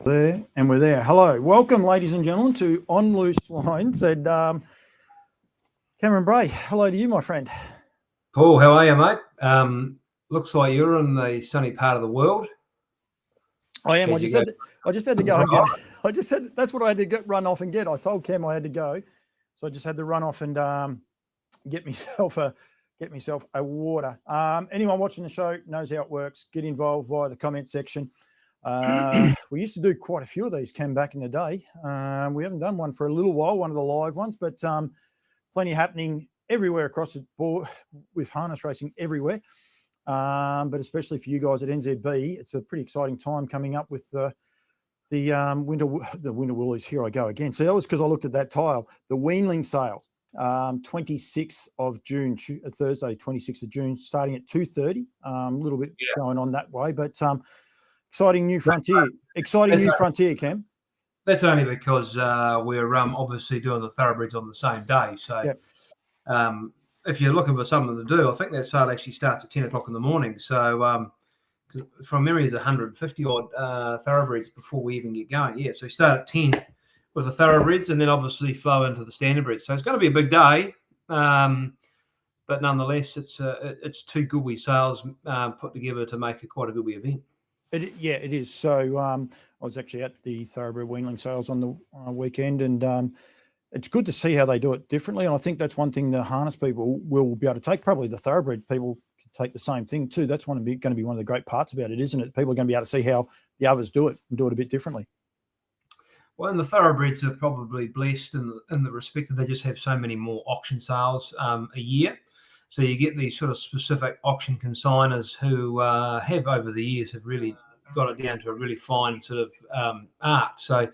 There, and we're there. Hello. Welcome, ladies and gentlemen, to On Loose Lines. And Cameron Bray, hello to you, my friend. Paul, how are you, mate? Looks like you're in the sunny part of the world. I am. I just had to go and get. I just said that's what I had to run off and get. I told Cam I had to go, so I just had to run off and get myself a water. Anyone watching the show knows how it works. Get involved via the comment section. We used to do quite a few of these, Cam, back in the day. We haven't done one for a little while, one of the live ones, but plenty happening everywhere across the board with harness racing everywhere. But especially for you guys at NZB, it's a pretty exciting time coming up with the winter woolies. Here I go again. So that was because I looked at that tile. The Weanling sales, 26th of June, Thursday, 26th of June, starting at 2:30. A little bit going on that way, but exciting new frontier. Frontier, Cam. That's only because we're obviously doing the thoroughbreds on the same day. So yep. If you're looking for something to do, I think that sale actually starts at 10 o'clock in the morning. So from memory, there's 150 odd thoroughbreds before we even get going. Yeah, so we start at 10 with the thoroughbreds and then obviously flow into the standardbreds. So it's going to be a big day. But nonetheless, it's two good wee sales put together to make it quite a good wee event. It is. So I was actually at the Thoroughbred Weanling sales on the weekend, and it's good to see how they do it differently. And I think that's one thing the harness people will be able to take. Probably the Thoroughbred people can take the same thing too. That's going to be one of the great parts about it, isn't it? People are going to be able to see how the others do it and do it a bit differently. Well, and the Thoroughbreds are probably blessed in the respect that they just have so many more auction sales a year. So you get these sort of specific auction consigners who have over the years have really got it down to a really fine sort of art. So,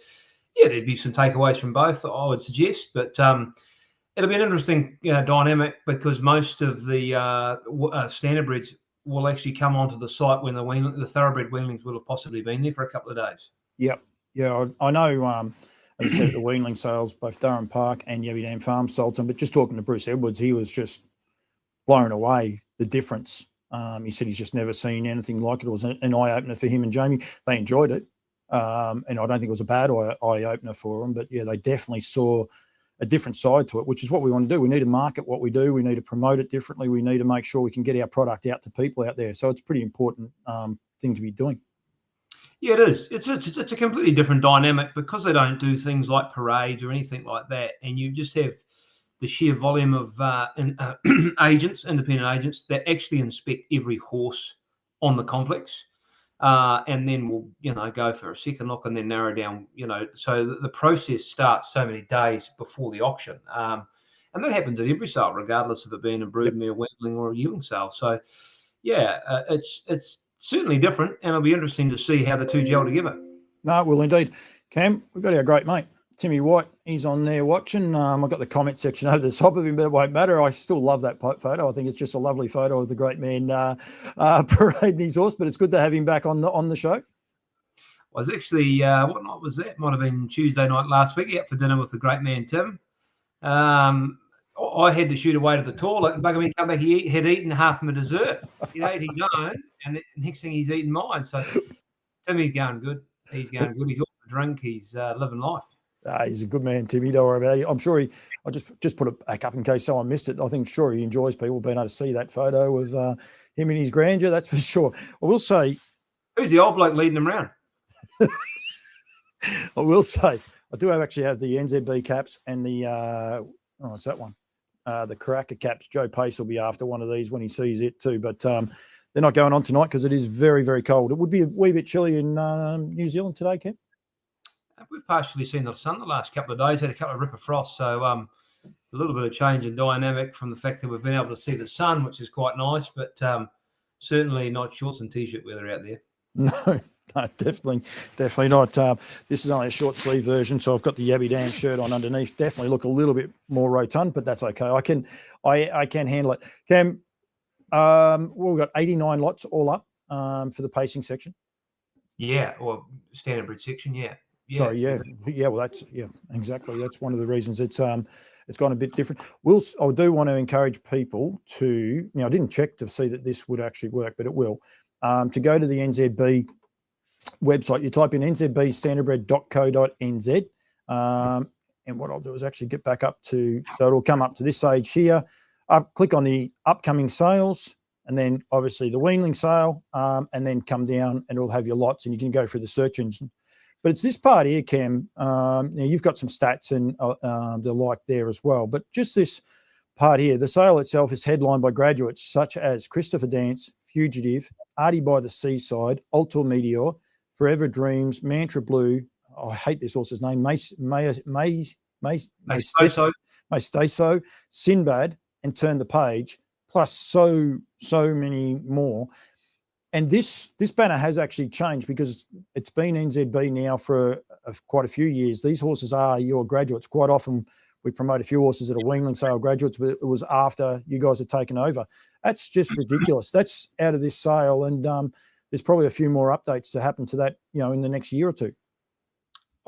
yeah, there'd be some takeaways from both, I would suggest. But it'll be an interesting dynamic because most of the standardbreds will actually come onto the site when the Thoroughbred Weanlings will have possibly been there for a couple of days. Yep. Yeah, I know, as I said, at the Weanling sales, both Durham Park and Yabby Dam Farm sold some, but just talking to Bruce Edwards, he was just blown away, the difference. He said he's just never seen anything like it. It was an eye-opener for him and Jamie. They enjoyed it, and I don't think it was a bad eye-opener for them, but, yeah, they definitely saw a different side to it, which is what we want to do. We need to market what we do. We need to promote it differently. We need to make sure we can get our product out to people out there. So it's a pretty important thing to be doing. Yeah, it is. It's a completely different dynamic because they don't do things like parades or anything like that, and you just have the sheer volume of independent agents that actually inspect every horse on the complex, and then will go for a second look and then narrow down. So the process starts so many days before the auction, and that happens at every sale, regardless of it being a broodmare, weanling, or a yearling sale. So, yeah, it's certainly different, and it'll be interesting to see how the two gel together. No, it will indeed. Cam, we've got our great mate, Timmy White. He's on there watching. I've got the comment section over the top of him, but it won't matter. I still love that photo. I think it's just a lovely photo of the great man parading his horse, but it's good to have him back on the show. I was actually, what night was that? Might have been Tuesday night last week, out for dinner with the great man, Tim. I had to shoot away to the toilet and bugger me come back. He had eaten half my dessert. He ate his own, and the next thing he's eaten mine. So Timmy's going good. He's going good. He's off the drink. He's living life. He's a good man, Timmy. Don't worry about it. I'm sure I just put it back up in case someone missed it. I think sure he enjoys people being able to see that photo of him and his grandeur. That's for sure. I will say, who's the old bloke leading him around? I will say, I do actually have the NZB caps and the what's that one? The Karaka caps. Joe Pace will be after one of these when he sees it too. But they're not going on tonight because it is very, very cold. It would be a wee bit chilly in New Zealand today, Ken. We've partially seen the sun the last couple of days, had a couple of rip of frost. So a little bit of change in dynamic from the fact that we've been able to see the sun, which is quite nice, but certainly not shorts and T-shirt weather out there. No, definitely not. This is only a short sleeve version, so I've got the Yabby Dam shirt on underneath. Definitely look a little bit more rotund, but that's okay. I can handle it. Cam, we've got 89 lots all up for the pacing section. Yeah, or standardbred section. Yeah. Sorry, yeah. Well, exactly. That's one of the reasons it's gone a bit different. I do want to encourage people to. Now, I didn't check to see that this would actually work, but it will. To go to the NZB website. You type in nzbstandardbred.co.nz. And what I'll do is actually get back up to, so it'll come up to this page here. Click on the upcoming sales, and then obviously the weanling sale, and then come down and it'll have your lots, and you can go through the search engine. But it's this part here, Cam. Now you've got some stats and the like there as well. But just this part here, the sale itself is headlined by graduates such as Christopher Dance, Fugitive, Artie by the Seaside, Altor Meteor, Forever Dreams, Mantra Blue. I hate this horse's name. Maisteso, Sinbad, and Turn the Page, plus so many more. And this banner has actually changed because it's been NZB now for quite a few years. These horses are your graduates. Quite often we promote a few horses that are weanling sale graduates, but it was after you guys had taken over. That's just ridiculous. That's out of this sale, and there's probably a few more updates to happen to that, in the next year or two.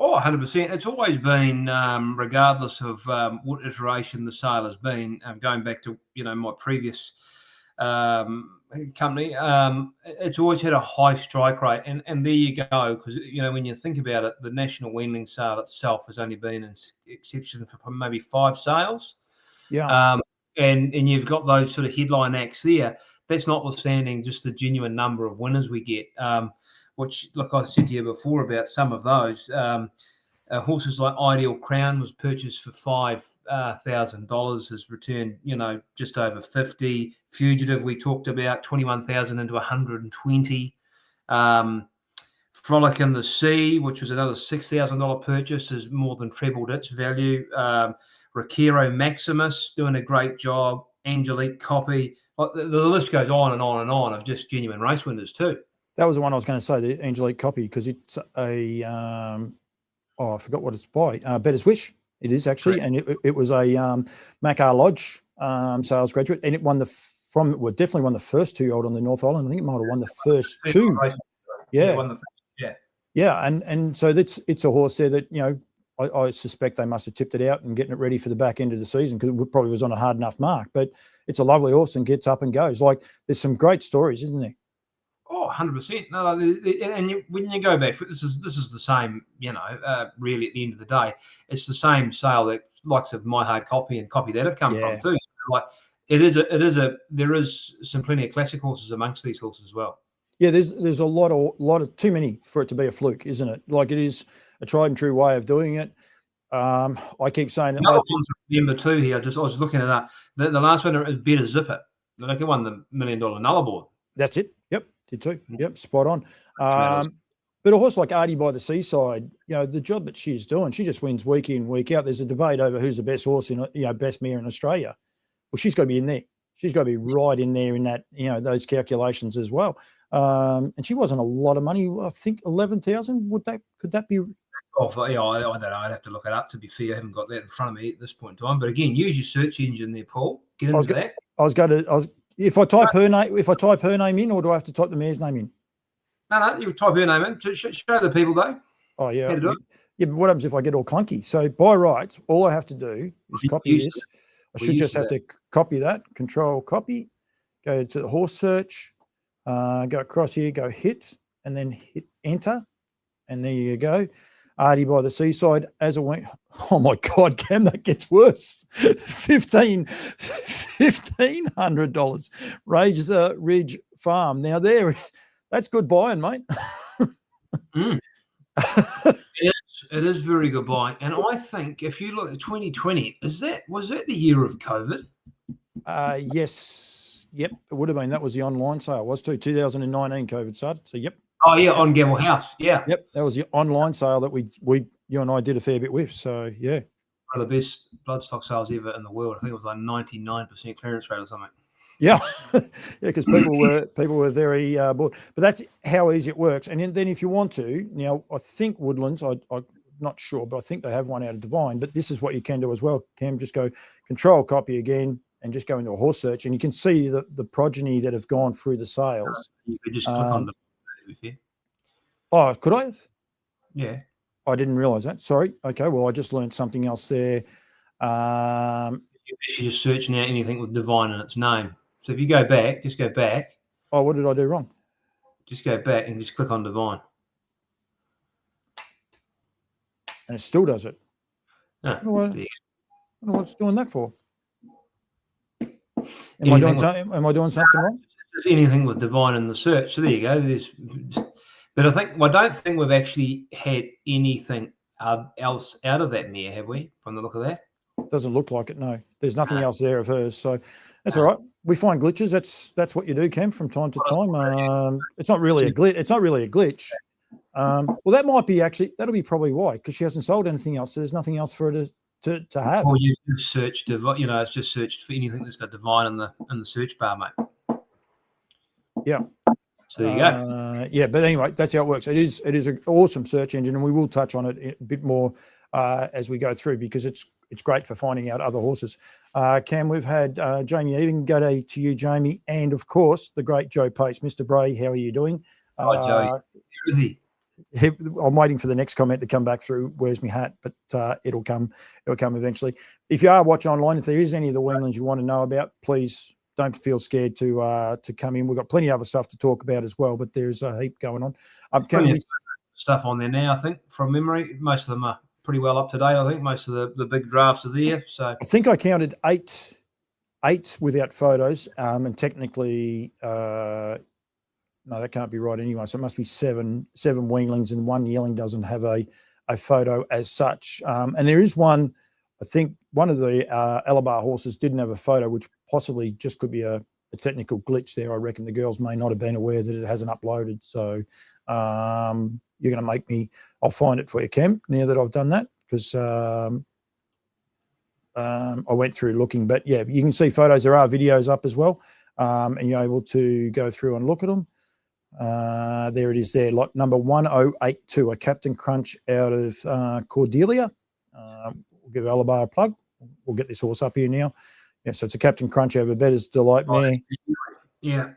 Oh, 100%. It's always been, regardless of what iteration the sale has been, going back to, my previous company, it's always had a high strike rate. And there you go, because, when you think about it, the National Weanling sale itself has only been an exception for maybe 5 sales. Yeah. And you've got those sort of headline acts there. That's notwithstanding just the genuine number of winners we get. Which, like I said to you before about some of those, horses like Ideal Crown was purchased for $5,000, has returned, just over 50. Fugitive, we talked about 21,000 into 120. Frolic in the Sea, which was another $6,000 purchase, has more than trebled its value. Rakiro Maximus doing a great job. Angelique Copy. The list goes on and on and on of just genuine race winners too. That was the one I was going to say, the Angelique Copy, because it's a, I forgot what it's by. Better's Wish, it is actually. Correct. And it was a Macar Lodge sales graduate, and it won definitely won the first 2-year-old on the North Island. I think it might have won the first 2. Yeah. Yeah, and so it's a horse there that, I suspect they must have tipped it out and getting it ready for the back end of the season, because it probably was on a hard enough mark. But it's a lovely horse and gets up and goes. Like, there's some great stories, isn't there? Oh, 100%. No, and when you go back, this is the same, really at the end of the day, it's the same sale that likes of My Hard Copy and Copy that have come from too. So like, there is some plenty of classic horses amongst these horses as well. Yeah, there's a lot of too many for it to be a fluke, isn't it? Like, it is a tried and true way of doing it. I keep saying it. Another one to remember too here. I was looking at that. The last winner is Better Zip It. They won the $1 million Nullarbor. That's it. Yep. Did too. Yep, spot on. But a horse like Artie by the Seaside, the job that she's doing, she just wins week in, week out. There's a debate over who's the best horse in, best mare in Australia. Well, she's got to be in there. She's got to be right in there in that, those calculations as well. And she wasn't a lot of money. I think 11,000. Could that be? Oh, yeah, I don't know. I'd have to look it up. To be fair, I haven't got that in front of me at this point in time. But again, use your search engine there, Paul. Get into that. If I type her name in, or do I have to type the mare's name in? No, you type her name in. Show the people though. Oh yeah, yeah. But what happens if I get all clunky? So by rights, all I have to do is copy this. I should just have to copy that. Control copy. Go to the horse search. Go across here. Go hit, and then hit enter, and there you go. Artie by the Seaside as a wing. Oh my God, Cam, that gets worse. $1,500. Razor Ridge Farm. Now that's good buying, mate. It is very good buying. And I think if you look at 2020, was that the year of COVID? Yes. Yep, it would have been. That was the online sale. It was too. 2019 COVID started. So yep. Oh yeah, on Gamble House. Yeah. Yep, that was the online sale that you and I did a fair bit with. So yeah. One of the best bloodstock sales ever in the world. I think it was like 99% clearance rate or something. Yeah, yeah, because people were very bored. But that's how easy it works. And then if you want to, now I think Woodlands, I'm not sure, but I think they have one out of Divine. But this is what you can do as well. Cam, just go control copy again and just go into a horse search, and you can see the progeny that have gone through the sales. You could just click on the. Oh, could I? Yeah. I didn't realise that. Sorry. Okay. Well, I just learned something else there. You should just search now anything with Divine in its name. So if you go back, just go back. Oh, what did I do wrong? Just go back and just click on Divine. and it still does it. Ah, I wonder yeah. what it's doing that for. Am I doing something wrong? There's anything with divine in the search. So there you go. But I don't think we've actually had anything else out of that mare, have we? From the look of that, Doesn't look like it. No, there's nothing else there of hers. So that's all right. We find glitches. That's what you do, Cam, from time to time. It's not really a glitch. It's not really a glitch. Well, that might be that'll be probably why, because she hasn't sold anything else. So there's nothing else for her to have. Or you just search divine. It's just searched for anything that's got divine in the search bar, mate. Yeah. So there you go. Yeah, but anyway, that's how it works. It is an awesome search engine, and we will touch on it a bit more as we go through, because it's great for finding out other horses. Cam, we've had Jamie Even. Go to you, Jamie, and of course the great Joe Pace. Mr. Bray, how are you doing? Hi, Joey. Where is he? I'm waiting for the next comment to come back through. Where's my hat? But it'll come eventually. If you are watching online, if there is any of the weanlings you want to know about, please don't feel scared to come in. We've got plenty of other stuff to talk about as well, but there's a heap going on. Stuff on there now, I think, from memory. Most of them are pretty well up to date. I think most of the big drafts are there. So I think I counted eight without photos, and technically, no, that can't be right anyway. So it must be seven weanlings, and one yearling doesn't have a photo as such. And there is one. I think one of the Alabar horses didn't have a photo, which possibly just could be a technical glitch there. I reckon the girls may not have been aware that it hasn't uploaded. So you're going to make me, I'll find it for you, Cam, now that I've done that, because I went through looking. But yeah, you can see photos. There are videos up as well, and you're able to go through and look at them. There it is there, lot number 1082, a Captain Crunch out of Cordelia. We'll give Alabar a plug. We'll get this horse up here now. Yeah, so it's a Captain Crunch over Better's Delight mare. Yeah.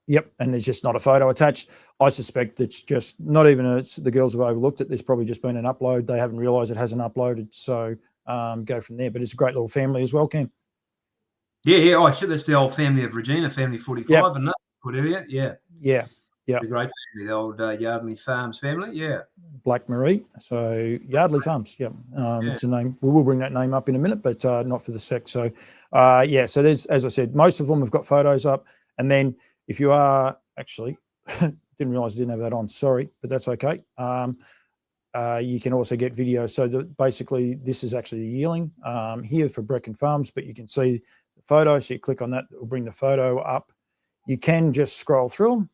Yep, and there's just not a photo attached. I suspect it's just not even the girls have overlooked it. There's probably just been an upload. They haven't realised it hasn't uploaded. So go from there. But it's a great little family as well, Cam. Yeah. Oh, shit, that's the old family of Regina, family 45, yep. And that Cordelia. Yeah. Yeah. Yeah, a great family, the old Yardley Farms family. Yeah, Black Marie. So Yardley Farms. Yeah, it's the name. We will bring that name up in a minute, but not for the sex. So yeah. So there's, as I said, most of them have got photos up, and then if you are actually didn't realise I didn't have that on. Sorry, but that's okay. You can also get video. So basically, this is actually the yearling here for Brecon Farms, but you can see the photo. So you click on that, it will bring the photo up. You can just scroll through them.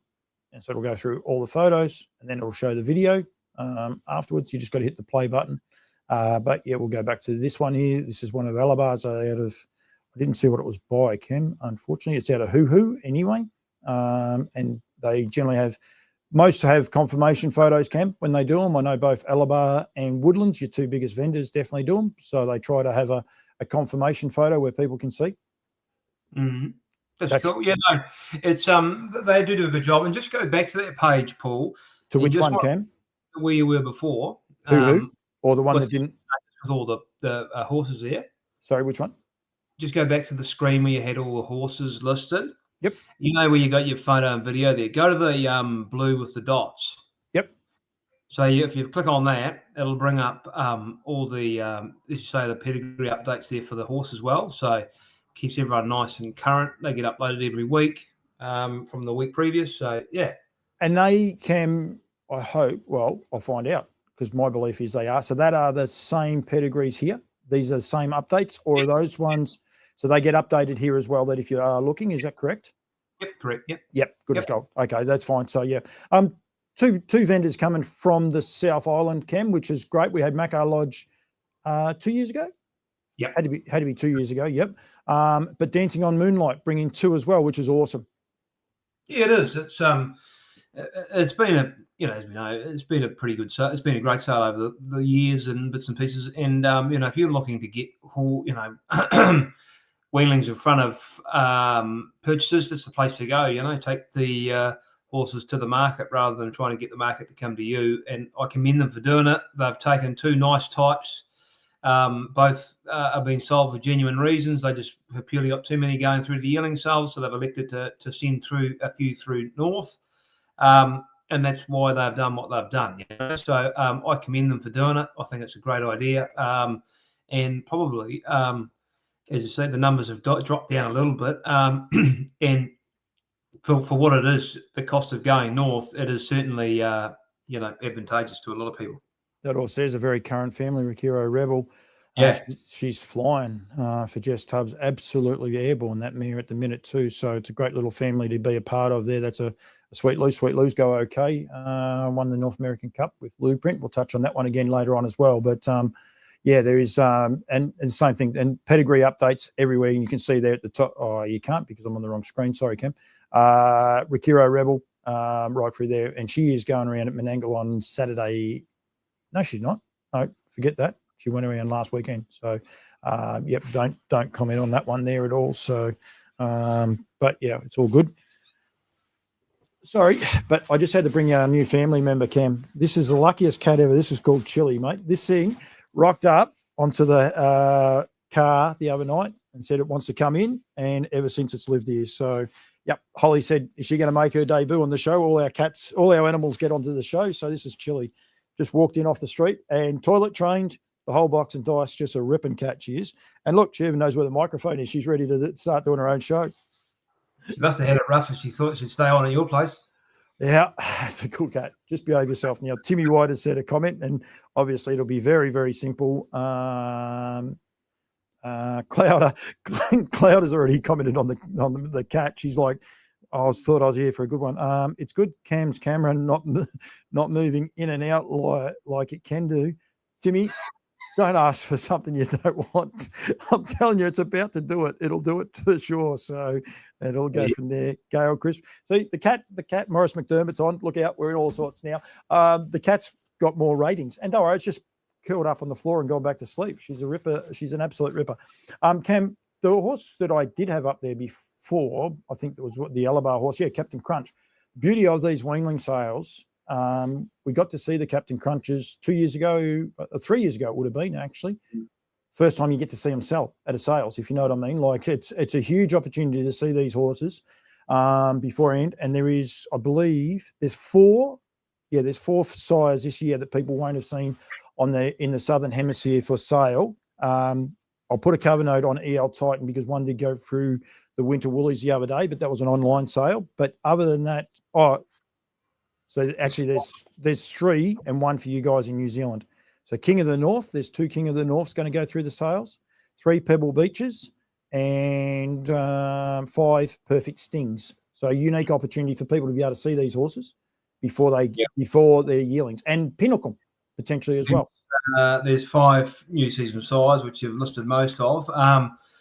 And so it'll go through all the photos, and then it'll show the video afterwards. You just got to hit the play button. But yeah, we'll go back to this one here. This is one of Alabar's out of, I didn't see what it was by, Ken. Unfortunately, it's out of Hoo anyway. And they generally have, most have confirmation photos, Cam, when they do them. I know both Alabar and Woodlands, your two biggest vendors, definitely do them. So they try to have a confirmation photo where people can see. Mm-hmm. That's cool. Yeah, no, it's they do a good job. And just go back to that page, Paul. To which one, Cam? Where you were before. Who? Or the one that didn't? With all the horses there. Sorry, which one? Just go back to the screen where you had all the horses listed. Yep. You know where you got your photo and video there. Go to the blue with the dots. Yep. So if you click on that, it'll bring up all the, as you say, the pedigree updates there for the horse as well. So keeps everyone nice and current. They get uploaded every week from the week previous. So, yeah. And they can, I hope, well, I'll find out, because my belief is they are. So that are the same pedigrees here. These are the same updates, or are those ones, so they get updated here as well, that if you are looking, is that correct? Yep, correct. Yep, good as gold. Okay, that's fine. So, yeah. Two vendors coming from the South Island, Cam, which is great. We had Macquarie Lodge 2 years ago. Yep. Had to be 2 years ago. Yep. But Dancing on Moonlight bringing two as well, which is awesome. Yeah, it is. It's been a, as we know, it's been a pretty good sale. It's been a great sale over the years and bits and pieces. And if you're looking to get weanlings in front of purchasers, that's the place to go. Take the horses to the market rather than trying to get the market to come to you. And I commend them for doing it. They've taken two nice types. Both are being sold for genuine reasons. They just have purely got too many going through the yearling sales, so they've elected to send through a few through north. and that's why they've done what they've done. You know? So I commend them for doing it. I think it's a great idea, and probably, as you said, the numbers have dropped down a little bit, and for what it is, the cost of going north, it is certainly advantageous to a lot of people. That all says a very current family, Rakiro Rebel. Yeah. She's flying for Jess Tubbs, absolutely airborne, that mare at the minute too. So it's a great little family to be a part of there. That's a Sweet Lou's. Sweet Lou's go okay. Won the North American Cup with Blueprint. We'll touch on that one again later on as well. But there is, and the same thing, and pedigree updates everywhere. You can see there at the top. Oh, you can't because I'm on the wrong screen. Sorry, Cam. Rakiro Rebel, right through there. And she is going around at Menangle on Saturday. No, she's not. No, forget that. She went around last weekend. So, don't comment on that one there at all. So, but yeah, it's all good. Sorry, but I just had to bring you our new family member, Cam. This is the luckiest cat ever. This is called Chili, mate. This thing rocked up onto the car the other night and said it wants to come in, and ever since it's lived here. So, yep, Holly said, is she going to make her debut on the show? All our animals get onto the show. So this is Chili. Just walked in off the street and toilet trained, the whole box and dice, just a ripping cat she is. And look, she even knows where the microphone is. She's ready to start doing her own show. She must have had it rough if she thought she'd stay on at your place. Yeah, it's a cool cat. Just behave yourself. Now, Timmy White has said a comment, and obviously it'll be very, very simple. Cloud has already commented on the cat. She's like, I thought I was here for a good one. It's good. Cam's camera not moving in and out like it can do. Timmy, don't ask for something you don't want. I'm telling you, it's about to do it. It'll do it for sure. So it'll go from there. Gail Crisp. So the cat, Morris McDermott's on. Look out, we're in all sorts now. The cat's got more ratings. And don't worry, it's just curled up on the floor and gone back to sleep. She's a ripper. She's an absolute ripper. Cam, the horse that I did have up there before, I think it was the Alabar horse. Yeah, Captain Crunch. Beauty of these weanling sales. We got to see the Captain Crunches 2 years ago, 3 years ago it would have been actually. First time you get to see them sell at a sales, if you know what I mean. Like it's a huge opportunity to see these horses beforehand. And there is, I believe, there's four sires this year that people won't have seen in the Southern Hemisphere for sale. I'll put a cover note on EL Titan because one did go through the Winter Woolies the other day, but that was an online sale. But other than that, so actually there's three and one for you guys in New Zealand. So King of the North, there's two King of the Norths going to go through the sales, 3 Pebble Beaches, and 5 Perfect Stings. So a unique opportunity for people to be able to see these horses before their yearlings, and Pinnacle potentially as well. There's 5 new season sires, which you've listed most of.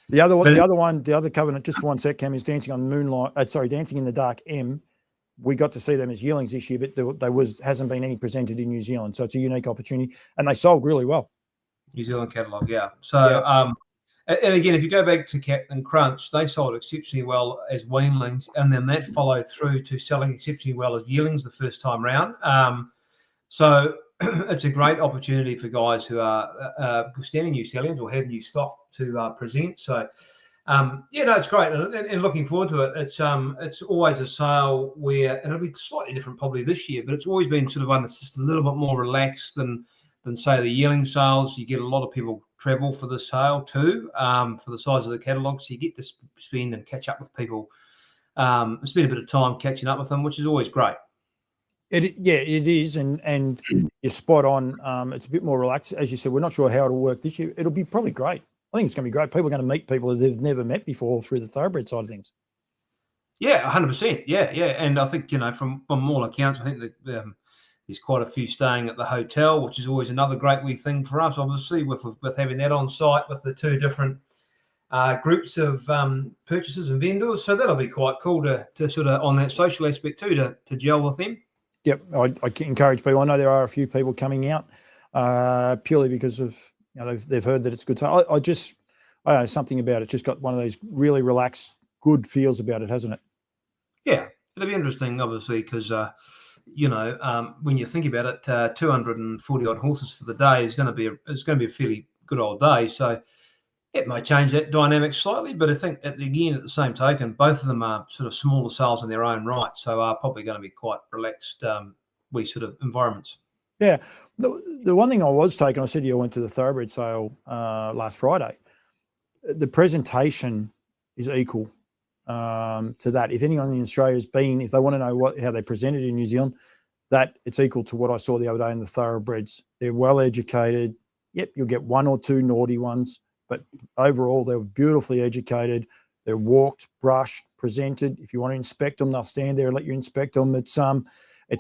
The other covenant, just for 1 sec, Cam, is Dancing on Moonlight. Dancing in the Dark M. We got to see them as yearlings this year, but hasn't been any presented in New Zealand, so it's a unique opportunity, and they sold really well. New Zealand catalogue, yeah. So, and again, if you go back to Captain Crunch, they sold exceptionally well as weanlings, and then that followed through to selling exceptionally well as yearlings the first time round. So it's a great opportunity for guys who are standing new stallions or have new stock to present. So, it's great, and looking forward to it. It's always a sale where, and it'll be slightly different probably this year, but it's always been sort of one that's just a little bit more relaxed than say the yearling sales. You get a lot of people travel for the sale too, for the size of the catalogue, so you get to spend and catch up with people, spend a bit of time catching up with them, which is always great. It is, and you're spot on. It's a bit more relaxed, as you said. We're not sure how it'll work this year. It'll be probably great. I think it's going to be great. People are going to meet people that they've never met before through the thoroughbred side of things. Yeah, 100%. Yeah. And I think, from all accounts, I think that there's quite a few staying at the hotel, which is always another great wee thing for us, obviously, with having that on site with the 2 different groups of purchasers and vendors. So that'll be quite cool to sort of, on that social aspect too, to gel with them. Yep, I encourage people. I know there are a few people coming out purely because of, they've heard that it's good. So I don't know, something about it. Just got one of those really relaxed, good feels about it, hasn't it? Yeah, it'll be interesting, obviously, because when you think about it, 240 odd horses for the day is going to be a fairly good old day. So it may change that dynamic slightly, but I think at the same token, both of them are sort of smaller sales in their own right, so are probably going to be quite relaxed sort of environments. Yeah. The one thing I was taking, I said to you, I went to the thoroughbred sale last Friday. The presentation is equal to that. If anyone in Australia has been, if they want to know how they presented in New Zealand, that it's equal to what I saw the other day in the thoroughbreds. They're well educated. Yep, you'll get one or two naughty ones, but overall they were beautifully educated. They're walked, brushed, presented. If you want to inspect them, they'll stand there and let you inspect them. It's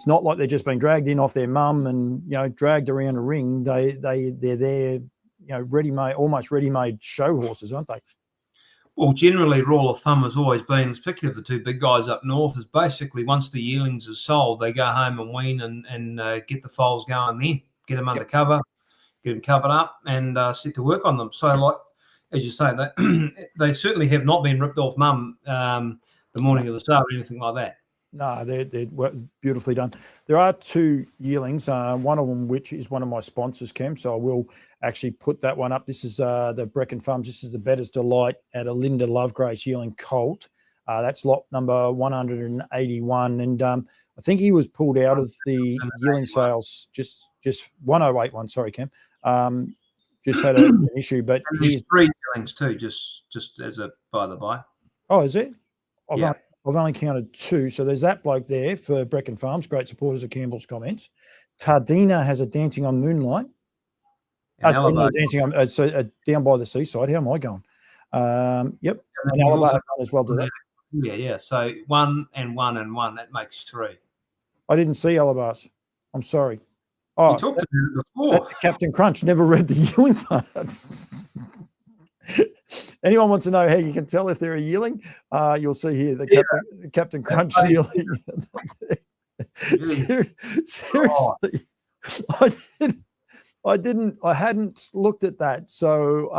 not like they're just being dragged in off their mum and dragged around a ring. They're there, ready-made, almost ready-made show horses, aren't they? Well, generally, rule of thumb has always been, particularly of the two big guys up north, is basically once the yearlings are sold, they go home and wean and get the foals going then, get them under cover, get them covered up and set to work on them. So, like, as you say, they certainly have not been ripped off mum the morning of the sale or anything like that. No, they're beautifully done. There are two yearlings, one of them which is one of my sponsors, Cam, so I will actually put that one up. This is the Brecon Farms. This is the Better's Delight at a Linda Lovegrace yearling colt. That's lot number 181, and I think he was pulled out of the yearling sales, just 1081, sorry, Cam. Just had an issue, but he's 3 yearlings too, just as a by the by. Oh, is it? Yeah. I've only counted 2. So there's that bloke there for Brecon Farms, great supporters of Campbell's comments. Tardina has a Dancing on Moonlight. Dancing on, down by the seaside. How am I going? Yep. And Alabama as well, do that. Yeah. So 1 and 1 and 1, that makes 3. I didn't see Alabas. I'm sorry. Oh, you talked to him before. Captain Crunch never read the yearling parts. Anyone wants to know how you can tell if they're a yearling? You'll see here the Captain Crunch yearling. Seriously, I hadn't looked at that. So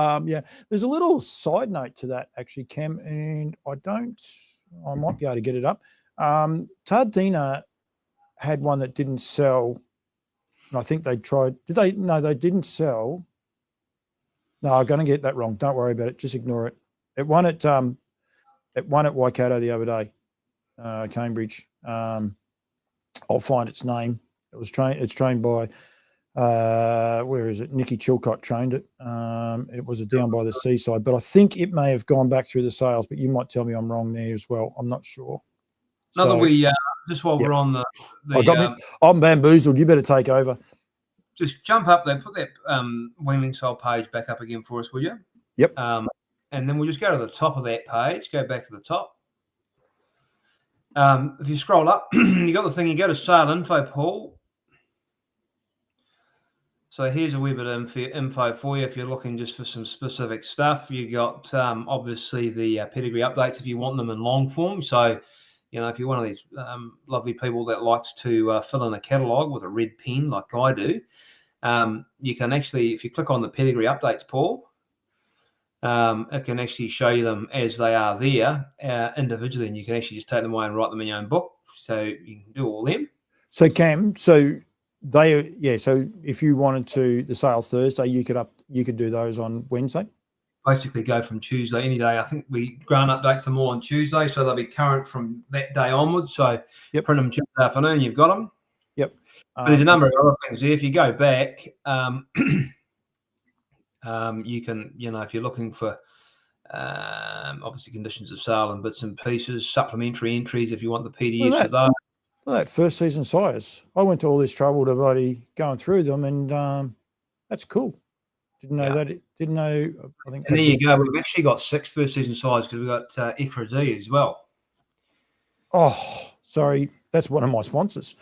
there's a little side note to that actually, Cam, and I might be able to get it up. Tardina had one that didn't sell, and I think they tried. Did they? No, they didn't sell. No, I'm going to get that wrong. Don't worry about it. Just ignore it. It won at Waikato the other day, Cambridge. I'll find its name. It's trained by where is it? Nikki Chilcott trained it. It was a down by the seaside, but I think it may have gone back through the sales. But you might tell me I'm wrong there as well. I'm not sure. Just while we're on I'm bamboozled. You better take over. Just jump up there, put that Weanling Soul page back up again for us, will you? Yep. And then we'll just go to the top of that page, go back to the top. If you scroll up, you got the thing, you go to sale info, Paul. So here's a wee bit of info for you if you're looking just for some specific stuff. You got obviously the pedigree updates if you want them in long form. So, if you're one of these lovely people that likes to fill in a catalogue with a red pen like I do, you can actually, if you click on the pedigree updates, Paul, it can actually show you them as they are there individually, and you can actually just take them away and write them in your own book. So you can do all them. So Cam, so if you wanted to, the sales Thursday, you could do those on Wednesday. Basically go from Tuesday any day. I think we grant updates them all on Tuesday, so they'll be current from that day onwards. So print them Tuesday afternoon, you've got them. Yep. But there's a number of other things there. If you go back, you can, if you're looking for obviously conditions of sale and bits and pieces, supplementary entries if you want the PDFs of those. That first season sires. I went to all this trouble to bloody going through them, and that's cool. Didn't know that. Didn't know. I think. And there you go. We've actually got 6 first season sires because we've got Ekra D as well. Oh, sorry, that's one of my sponsors.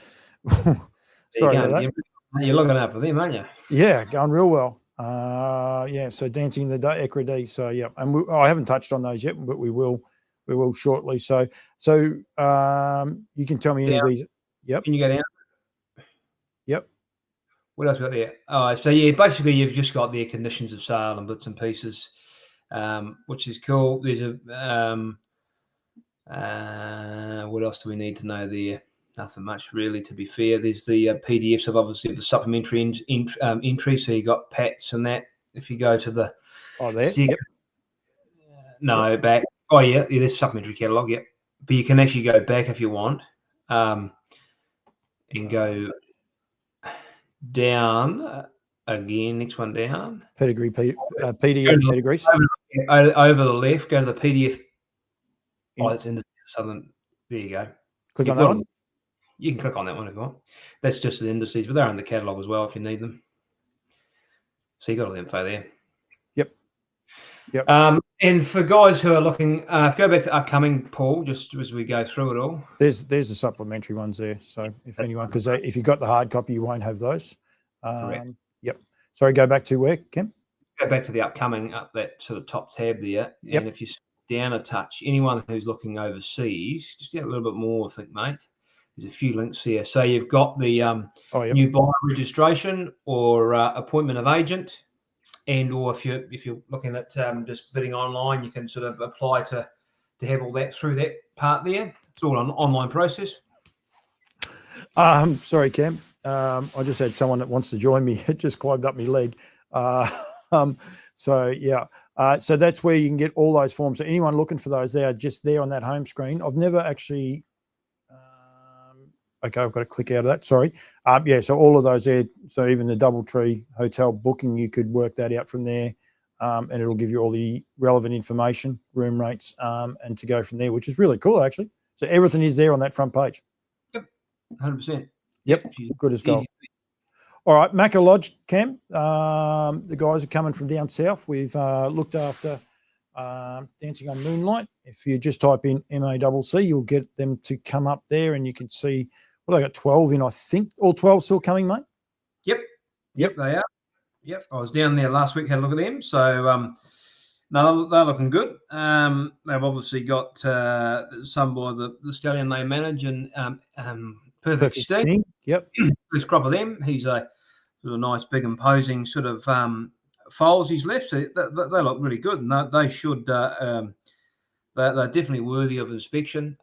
Sorry about that. You're looking out for them, aren't you? Yeah, going real well. So Dancing the Day, Ekra D. So and I haven't touched on those yet, but we will shortly. So you can tell me any of these. Yep. Can you go down? Yep. What else we got there? Oh, so basically you've just got their conditions of sale and bits and pieces, which is cool. There's what else do we need to know there? Nothing much really, to be fair. There's the PDFs of obviously the supplementary entry. So you got Pats and that. If you go to the back. Oh yeah, there's supplementary catalogue. Yep, but you can actually go back if you want, and go down again. Next one down. Pedigree, PDF pedigrees. Over the left, go to the PDF. In- It's in the southern. There you go. Click on that one. You can click on that one if you want. That's just the indices, but they're in the catalogue as well if you need them. So you got all the info there. Yep. And for guys who are looking, go back to upcoming, Paul, just as we go through it all. There's the supplementary ones there. So if anyone, because if you got the hard copy, you won't have those. Correct. Yep. Sorry, go back to where, Kim? Go back to the upcoming, up that sort of top tab there. Yep. And if you down a touch, anyone who's looking overseas, just get a little bit more, I think, mate. There's a few links here. So you've got the new buyer registration or appointment of agent, and or if you're looking at just bidding online, you can sort of apply to have all that through that part there. It's all an online process. Sorry, Cam. I just had someone that wants to join me. It just climbed up my leg. So that's where you can get all those forms. So anyone looking for those, they are just there on that home screen. I've never actually. Okay, I've got to click out of that. Sorry. So all of those there. So even the DoubleTree hotel booking, you could work that out from there, and it'll give you all the relevant information, room rates, and to go from there, which is really cool, actually. So everything is there on that front page. Yep, 100%. Yep, good as gold. All right, Macca Lodge, Cam. The guys are coming from down south. We've looked after Dancing on Moonlight. If you just type in MACC, you'll get them to come up there, and you can see. Well, they got 12 in, I think. All 12 still coming, mate? Yep, they are. Yep, I was down there last week, had a look at them. So, no, they're looking good. They've obviously got some by the stallion they manage, and Perfect Sting. Yep. First crop of them. He's a sort of nice, big, imposing sort of foals he's left. So they look really good, and they should. They're definitely worthy of inspection.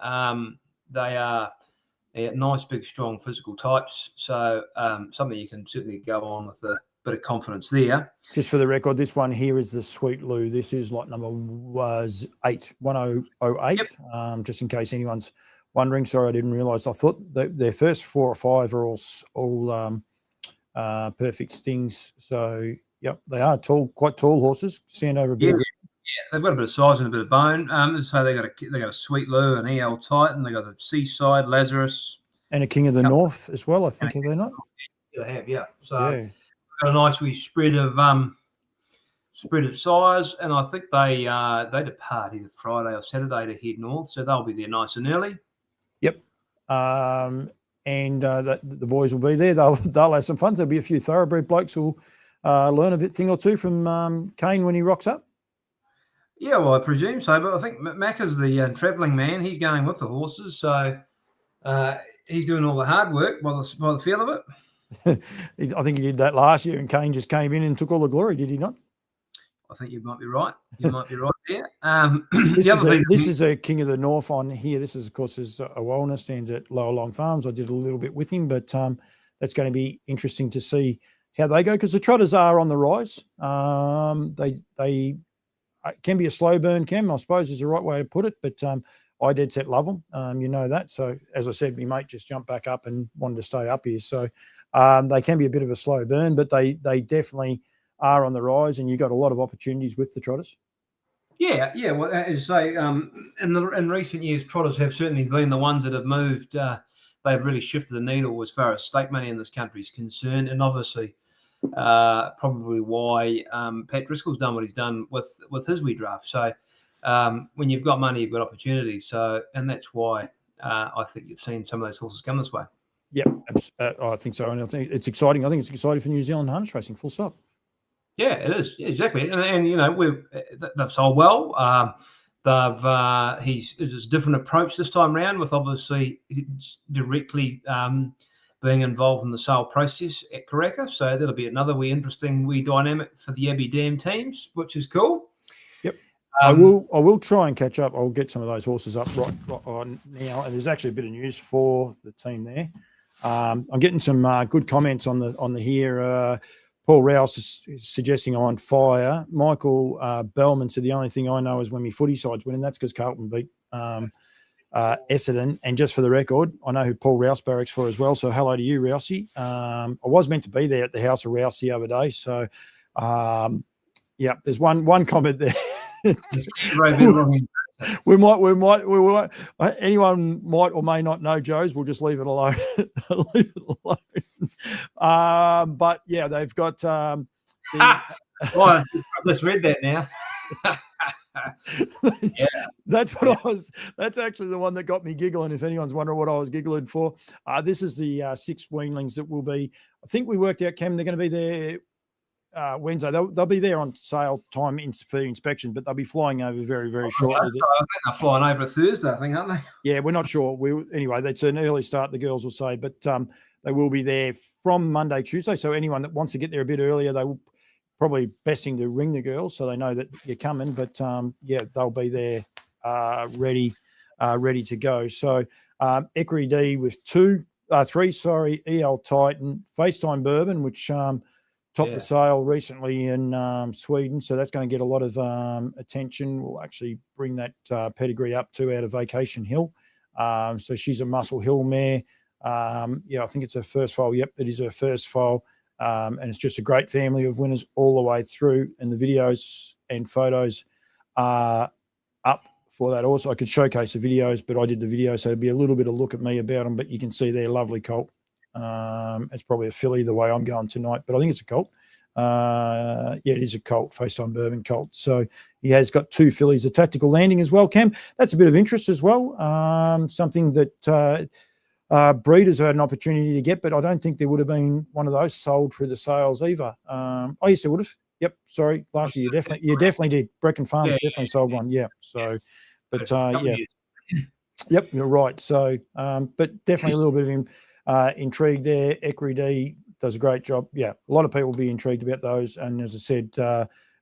They're nice, big, strong physical types. So something you can certainly go on with a bit of confidence there. Just for the record, this one here is the Sweet Lou. This is lot number 1008. Yep. Just in case anyone's wondering. Sorry, I didn't realise. I thought their first 4 or 5 are all Perfect Stings. So, yep, they are quite tall horses. Stand over a bit. Yeah, they've got a bit of size and a bit of bone. So they got a Sweet Lou, an EL Titan. They got the Seaside, Lazarus, and a King of the North as well. I think, have they not? They have, yeah. So got a nice wee spread of size, and I think they depart either Friday or Saturday to head north, so they'll be there nice and early. Yep. And the boys will be there. They'll have some fun. There'll be a few thoroughbred blokes who'll learn a thing or two from Kane when he rocks up. Yeah, well, I presume so, but I think Mac is the travelling man. He's going with the horses, so he's doing all the hard work by the feel of it. I think he did that last year, and Kane just came in and took all the glory, did he not? I think you might be right. You might be right there. This is a King of the North on here. This is, of course, is a Wellner, stands at Lower Long Farms. I did a little bit with him, but that's going to be interesting to see how they go, because the trotters are on the rise. They can be a slow burn, Cam, I suppose is the right way to put it, but I dead set love them. You know that. So, as I said, my mate just jumped back up and wanted to stay up here. So they can be a bit of a slow burn, but they definitely are on the rise, and you've got a lot of opportunities with the trotters. Yeah. Well, as you say, in recent years, trotters have certainly been the ones that have moved. They've really shifted the needle as far as stake money in this country is concerned, and obviously probably why Pat Driscoll's done what he's done with his wee draft. So when you've got money, you've got opportunities. So, and that's why I think you've seen some of those horses come this way. Yeah, I think so, and I think it's exciting. I think it's exciting for New Zealand harness racing. Full stop. Yeah, it is. Yeah, exactly, and you know they've sold well. It's a different approach this time round, with obviously directly being involved in the sale process at Karaka. So that'll be another interesting dynamic for the Abbey Dam teams, which is cool. Yep. I will try and catch up. I'll get some of those horses up right on now. And there's actually a bit of news for the team there. I'm getting some good comments on the here. Paul Rouse is suggesting I'm on fire. Michael Bellman said the only thing I know is when my footy side's winning. That's because Carlton beat Essendon. And just for the record, I know who Paul Rouse barracks for as well. So hello to you, Rousey. I was meant to be there at the House of Rouse the other day. So, yeah, there's one comment there. we might. Anyone might or may not know Joe's. We'll just leave it alone. Leave it alone. But yeah, they've got. Well, let's read that now. Yeah, that's actually the one that got me giggling. If anyone's wondering what I was giggling for, this is the 6 weanlings that will be. I think we worked out, Cam, they're going to be there Wednesday. They'll be there on sale time for inspection, but they'll be flying over very, very shortly. I think they're flying over Thursday, I think, aren't they? Yeah, we're not sure. Anyway, that's an early start, the girls will say, but they will be there from Monday, Tuesday. So anyone that wants to get there a bit earlier, they will probably best thing to ring the girls so they know that you're coming. But yeah, they'll be there ready to go. So Equity D with 3, EL Titan, FaceTime Bourbon, which topped the sale recently in Sweden. So that's going to get a lot of attention. We'll actually bring that pedigree up too out of Vacation Hill. So she's a Muscle Hill mare. Yeah, I think it's her first foal. Yep, it is her first foal. And it's just a great family of winners all the way through. And the videos and photos are up for that. Also, I could showcase the videos, but I did the video, so it'd be a little bit of look at me about them. But you can see they're lovely colt. It's probably a filly the way I'm going tonight, but I think it's a colt. Yeah, it is a colt, FaceTime Bourbon colt. So he has got 2 fillies, a tactical landing as well, Cam. That's a bit of interest as well. Something that breeders have had an opportunity to get, but I don't think there would have been one of those sold through the sales either. Oh, yes, there would have. Yep, sorry. Last year, you definitely did. Brecken Farms definitely sold one. Yeah. So, but yeah. Yep, you're right. So, but definitely a little bit of intrigue there. Equity D does a great job. Yeah, a lot of people will be intrigued about those. And as I said,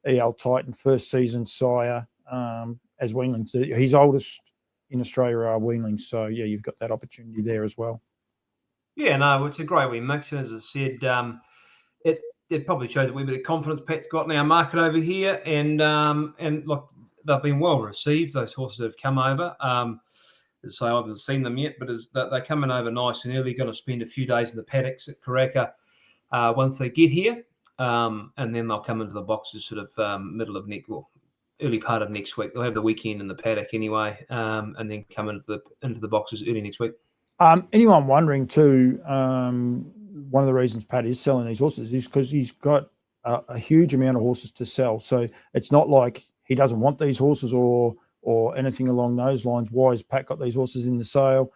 EL Titan, first season sire as weanlings. His oldest in Australia are weanlings. So, yeah, you've got that opportunity there as well. Yeah, no, it's a great wee mix. And as I said, it probably shows a wee bit of confidence Pat's got in our market over here. And look, they've been well received, those horses that have come over. So I haven't seen them yet, but they're coming over nice and early. Going to spend a few days in the paddocks at Karaka once they get here. And then they'll come into the boxes sort of middle of early part of next week. They'll have the weekend in the paddock anyway, and then come into the boxes early next week. Anyone wondering too, one of the reasons Pat is selling these horses is because he's got a huge amount of horses to sell. So it's not like he doesn't want these horses or anything along those lines. Why has Pat got these horses in the sale?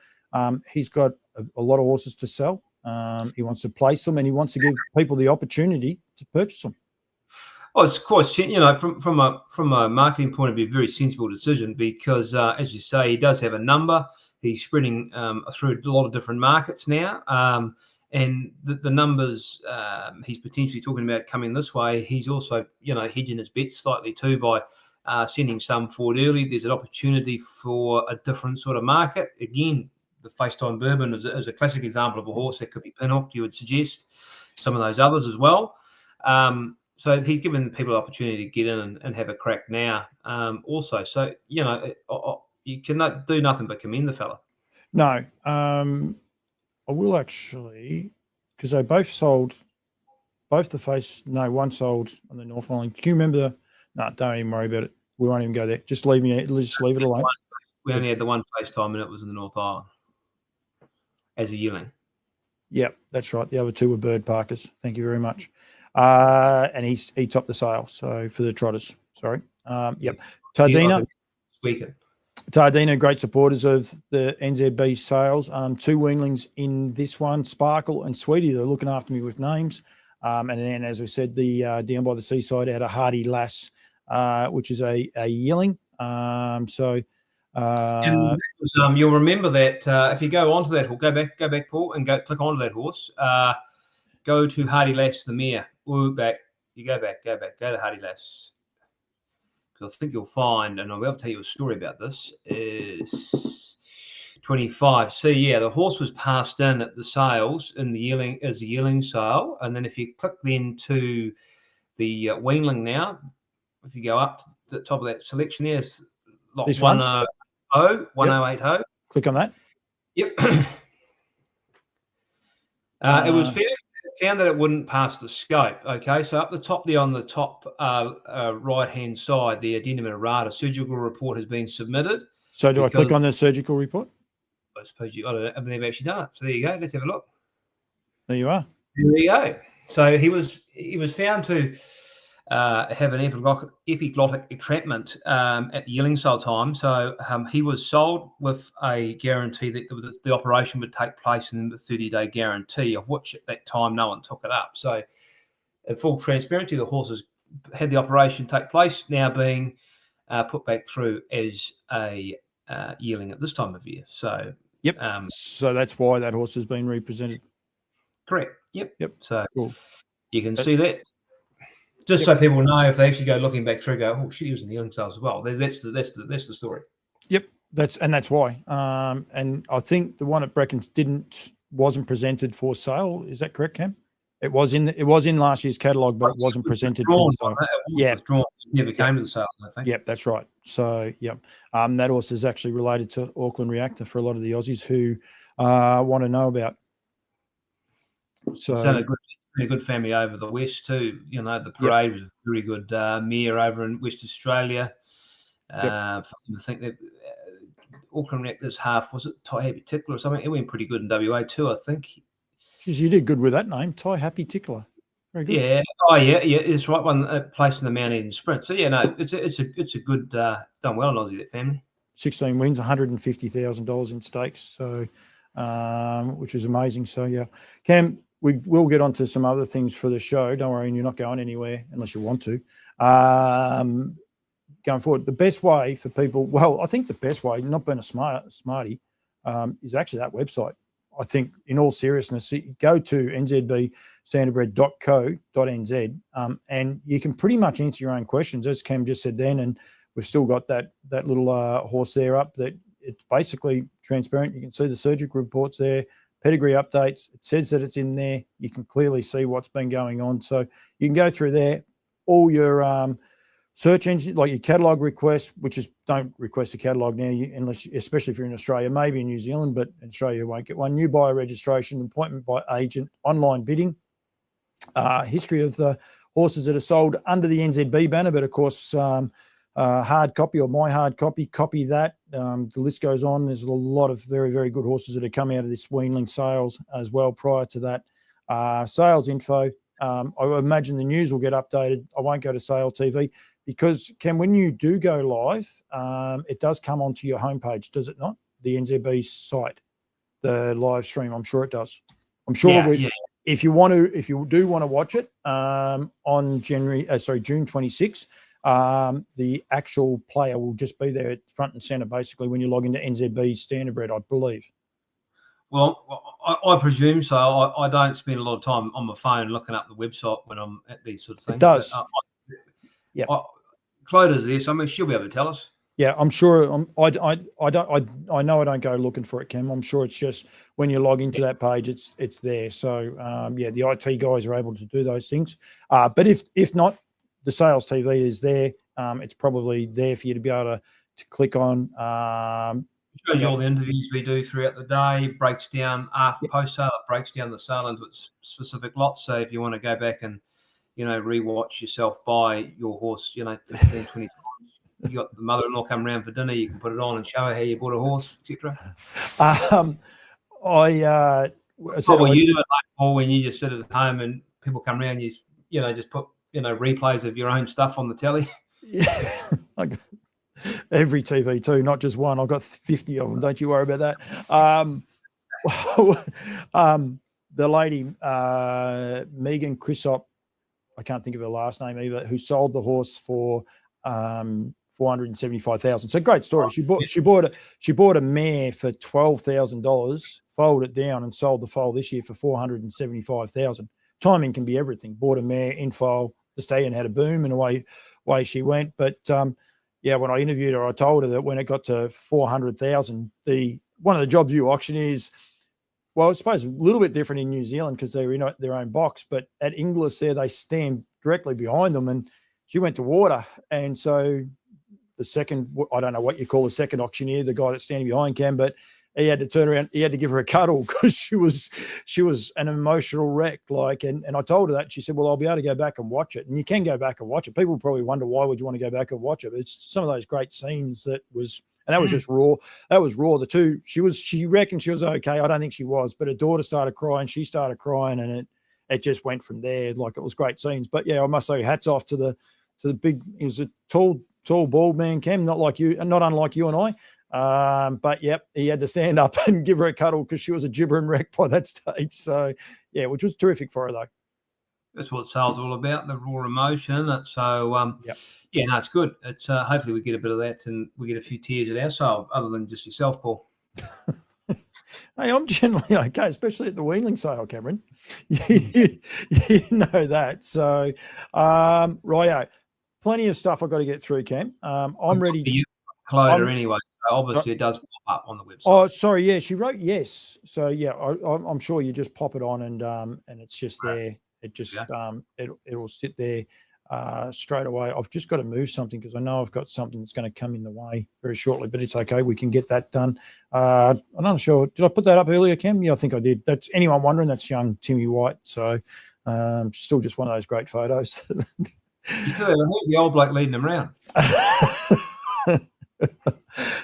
He's got a lot of horses to sell. He wants to place them and he wants to give people the opportunity to purchase them. Well, it's of course, from a marketing point of view, a very sensible decision because, as you say, he does have a number. He's spreading through a lot of different markets now. And the numbers he's potentially talking about coming this way, he's also, hedging his bets slightly too by sending some forward early. There's an opportunity for a different sort of market. Again, the FaceTime Bourbon is a classic example of a horse that could be pinhooked, you would suggest. Some of those others as well. So he's given people the opportunity to get in and have a crack now also. So, you cannot do nothing but commend the fella. No, I will actually, because they both sold, one sold on the North Island. Can you remember don't even worry about it. We won't even go there. Just leave it alone. We only had the one FaceTime and it was in the North Island as a yearling. Yep, that's right. The other 2 were bird parkers. Thank you very much. And he topped the sale. So for the trotters, sorry. Yep. Tardina, great supporters of the NZB sales. 2 weanlings in this one, Sparkle and Sweetie. They're looking after me with names. And then, as I said, the down by the seaside out of Hardy Lass, which is a yearling. You'll remember that if you go onto that horse, go back, Paul, and click onto that horse. Go to Hardy Lass, the mare. Go back, go to Hardy Lass. Because I think you'll find, and I'll be able to tell you a story about this, is 25. So, yeah, the horse was passed in at the sales in the yearling sale. And then if you click then to the weanling now, if you go up to the top of that selection, there's lot 1080. Click on that. Yep. It was found that it wouldn't pass the scope. Okay, so up the top there on the top right-hand side, the addendum errata surgical report has been submitted. So do I click on the surgical report? I suppose I've never actually done it. So there you go. Let's have a look. There you are. There you go. So he was found to have an epiglottic entrapment at the yearling sale time. So he was sold with a guarantee that the operation would take place in the 30-day guarantee, of which at that time no one took it up. So in full transparency, the horses had the operation take place, now being put back through as a yearling at this time of year. So yep. So that's why that horse has been represented. Correct. Yep. So cool. You can see that. Just so people know, if they actually go looking back through, go, oh shit, he was in the yearling sales as well. That's the story. Yep, that's why. And I think the one at Brecken's wasn't presented for sale. Is that correct, Cam? It was in last year's catalogue, but it wasn't presented for sale. Yeah, it never came to the sale, I think. Yep, that's right. So that horse is actually related to Auckland Reactor for a lot of the Aussies who want to know about. So it's done a good family over the west too. You know, the Parade was a very good mare over in West Australia. I think that Auckland Reactor's half, was it Tai Happy Tickler or something? It went pretty good in WA too, I think. Jeez, you did good with that name, Tai Happy Tickler. Very good. Yeah. Oh yeah, it's right one place in the Mount Eden Sprint. So yeah, no, it's a good done well in Aussie, that family. 16 wins, $150,000 in stakes. So which is amazing. So yeah. Cam, we will get on to some other things for the show. Don't worry, you're not going anywhere unless you want to. Going forward, the best way for people, I think the best way, not being a smarty, is actually that website. I think in all seriousness, go to nzbstandardbred.co.nz and you can pretty much answer your own questions, as Cam just said then, and we've still got that little horse there up that it's basically transparent. You can see the surgical reports there, pedigree updates. It says that it's in there. You can clearly see what's been going on. So you can go through there. All your search engine, like your catalogue requests, which is don't request a catalogue now, unless, especially if you're in Australia, maybe in New Zealand, but in Australia you won't get one. New buyer registration, appointment by agent, online bidding, history of the horses that are sold under the NZB banner, but of course hard copy or my hard copy that. The list goes on. There's a lot of very, very good horses that have come out of this Weanling sales as well prior to that. Sales info. I imagine the news will get updated. I won't go to Sale TV because, Ken, when you do go live, it does come onto your homepage, does it not? The NZB site, the live stream. I'm sure it does. I'm sure if you do want to watch it on June 26th, the actual player will just be there at front and center, basically, when you log into NZB Standardbred, I believe. Well, I presume so. I don't spend a lot of time on my phone looking up the website when I'm at these sort of things. It does. Cloda's there, so I mean, she'll be able to tell us. Yeah, I'm sure. I know I don't go looking for it, Kim. I'm sure it's just when you log into that page, it's there. So the IT guys are able to do those things. But if not, the Sales TV is there. It's probably there for you to be able to click on. It shows you all the interviews we do throughout the day, breaks down after post-sale, it breaks down the sale into its specific lots. So if you want to go back and, rewatch yourself buy your horse, 15, 20 times, you got the mother-in-law come around for dinner, you can put it on and show her how you bought a horse, etc. You do it like Paul when you just sit at home and people come around, you just put, replays of your own stuff on the telly. Yeah. Every TV too, not just one. I've got 50 of them. Don't you worry about that. The lady, Megan Chrysop, I can't think of her last name either, who sold the horse for $475,000. So great story. She bought a mare for $12,000, foaled it down, and sold the foal this year for $475,000. Timing can be everything. Bought a mare in foal, the stallion had a boom, and away she went. But when I interviewed her, I told her that when it got to 400,000, one of the jobs you auction is, well, I suppose a little bit different in New Zealand because they're in their own box, but at Inglis there, they stand directly behind them, and she went to water. And so the second, I don't know what you call the second auctioneer, the guy that's standing behind Cam, but he had to turn around. He had to give her a cuddle because she was an emotional wreck. Like, and I told her that. She said, "Well, I'll be able to go back and watch it." And you can go back and watch it. People probably wonder, why would you want to go back and watch it? But it's some of those great scenes that was, and that was just raw. That was raw. The two, she reckoned she was okay. I don't think she was, but her daughter started crying. She started crying, and it just went from there. Like, it was great scenes. But yeah, I must say, hats off to the big. He was a tall, bald man, Cam, not unlike you and I. But yep, he had to stand up and give her a cuddle because she was a gibbering wreck by that stage. So yeah, which was terrific for her though. That's what sales all about, the raw emotion. So yeah, no, it's good. It's hopefully we get a bit of that and we get a few tears at our sale, other than just yourself, Paul. Hey, I'm generally okay, especially at the Weanling sale, Cameron. you know that. So righto. Plenty of stuff I've got to get through, Cam. I'm ready. Cloder anyway. So obviously, it does pop up on the website. Oh, sorry. Yeah, she wrote yes. So yeah, I'm sure you just pop it on and it's just there. It just it'll sit there straight away. I've just got to move something because I know I've got something that's going to come in the way very shortly, but it's okay. We can get that done. I'm not sure. Did I put that up earlier, Cam? Yeah, I think I did. That's anyone wondering. That's young Timmy White. So still just one of those great photos. You still who's the old bloke leading them around?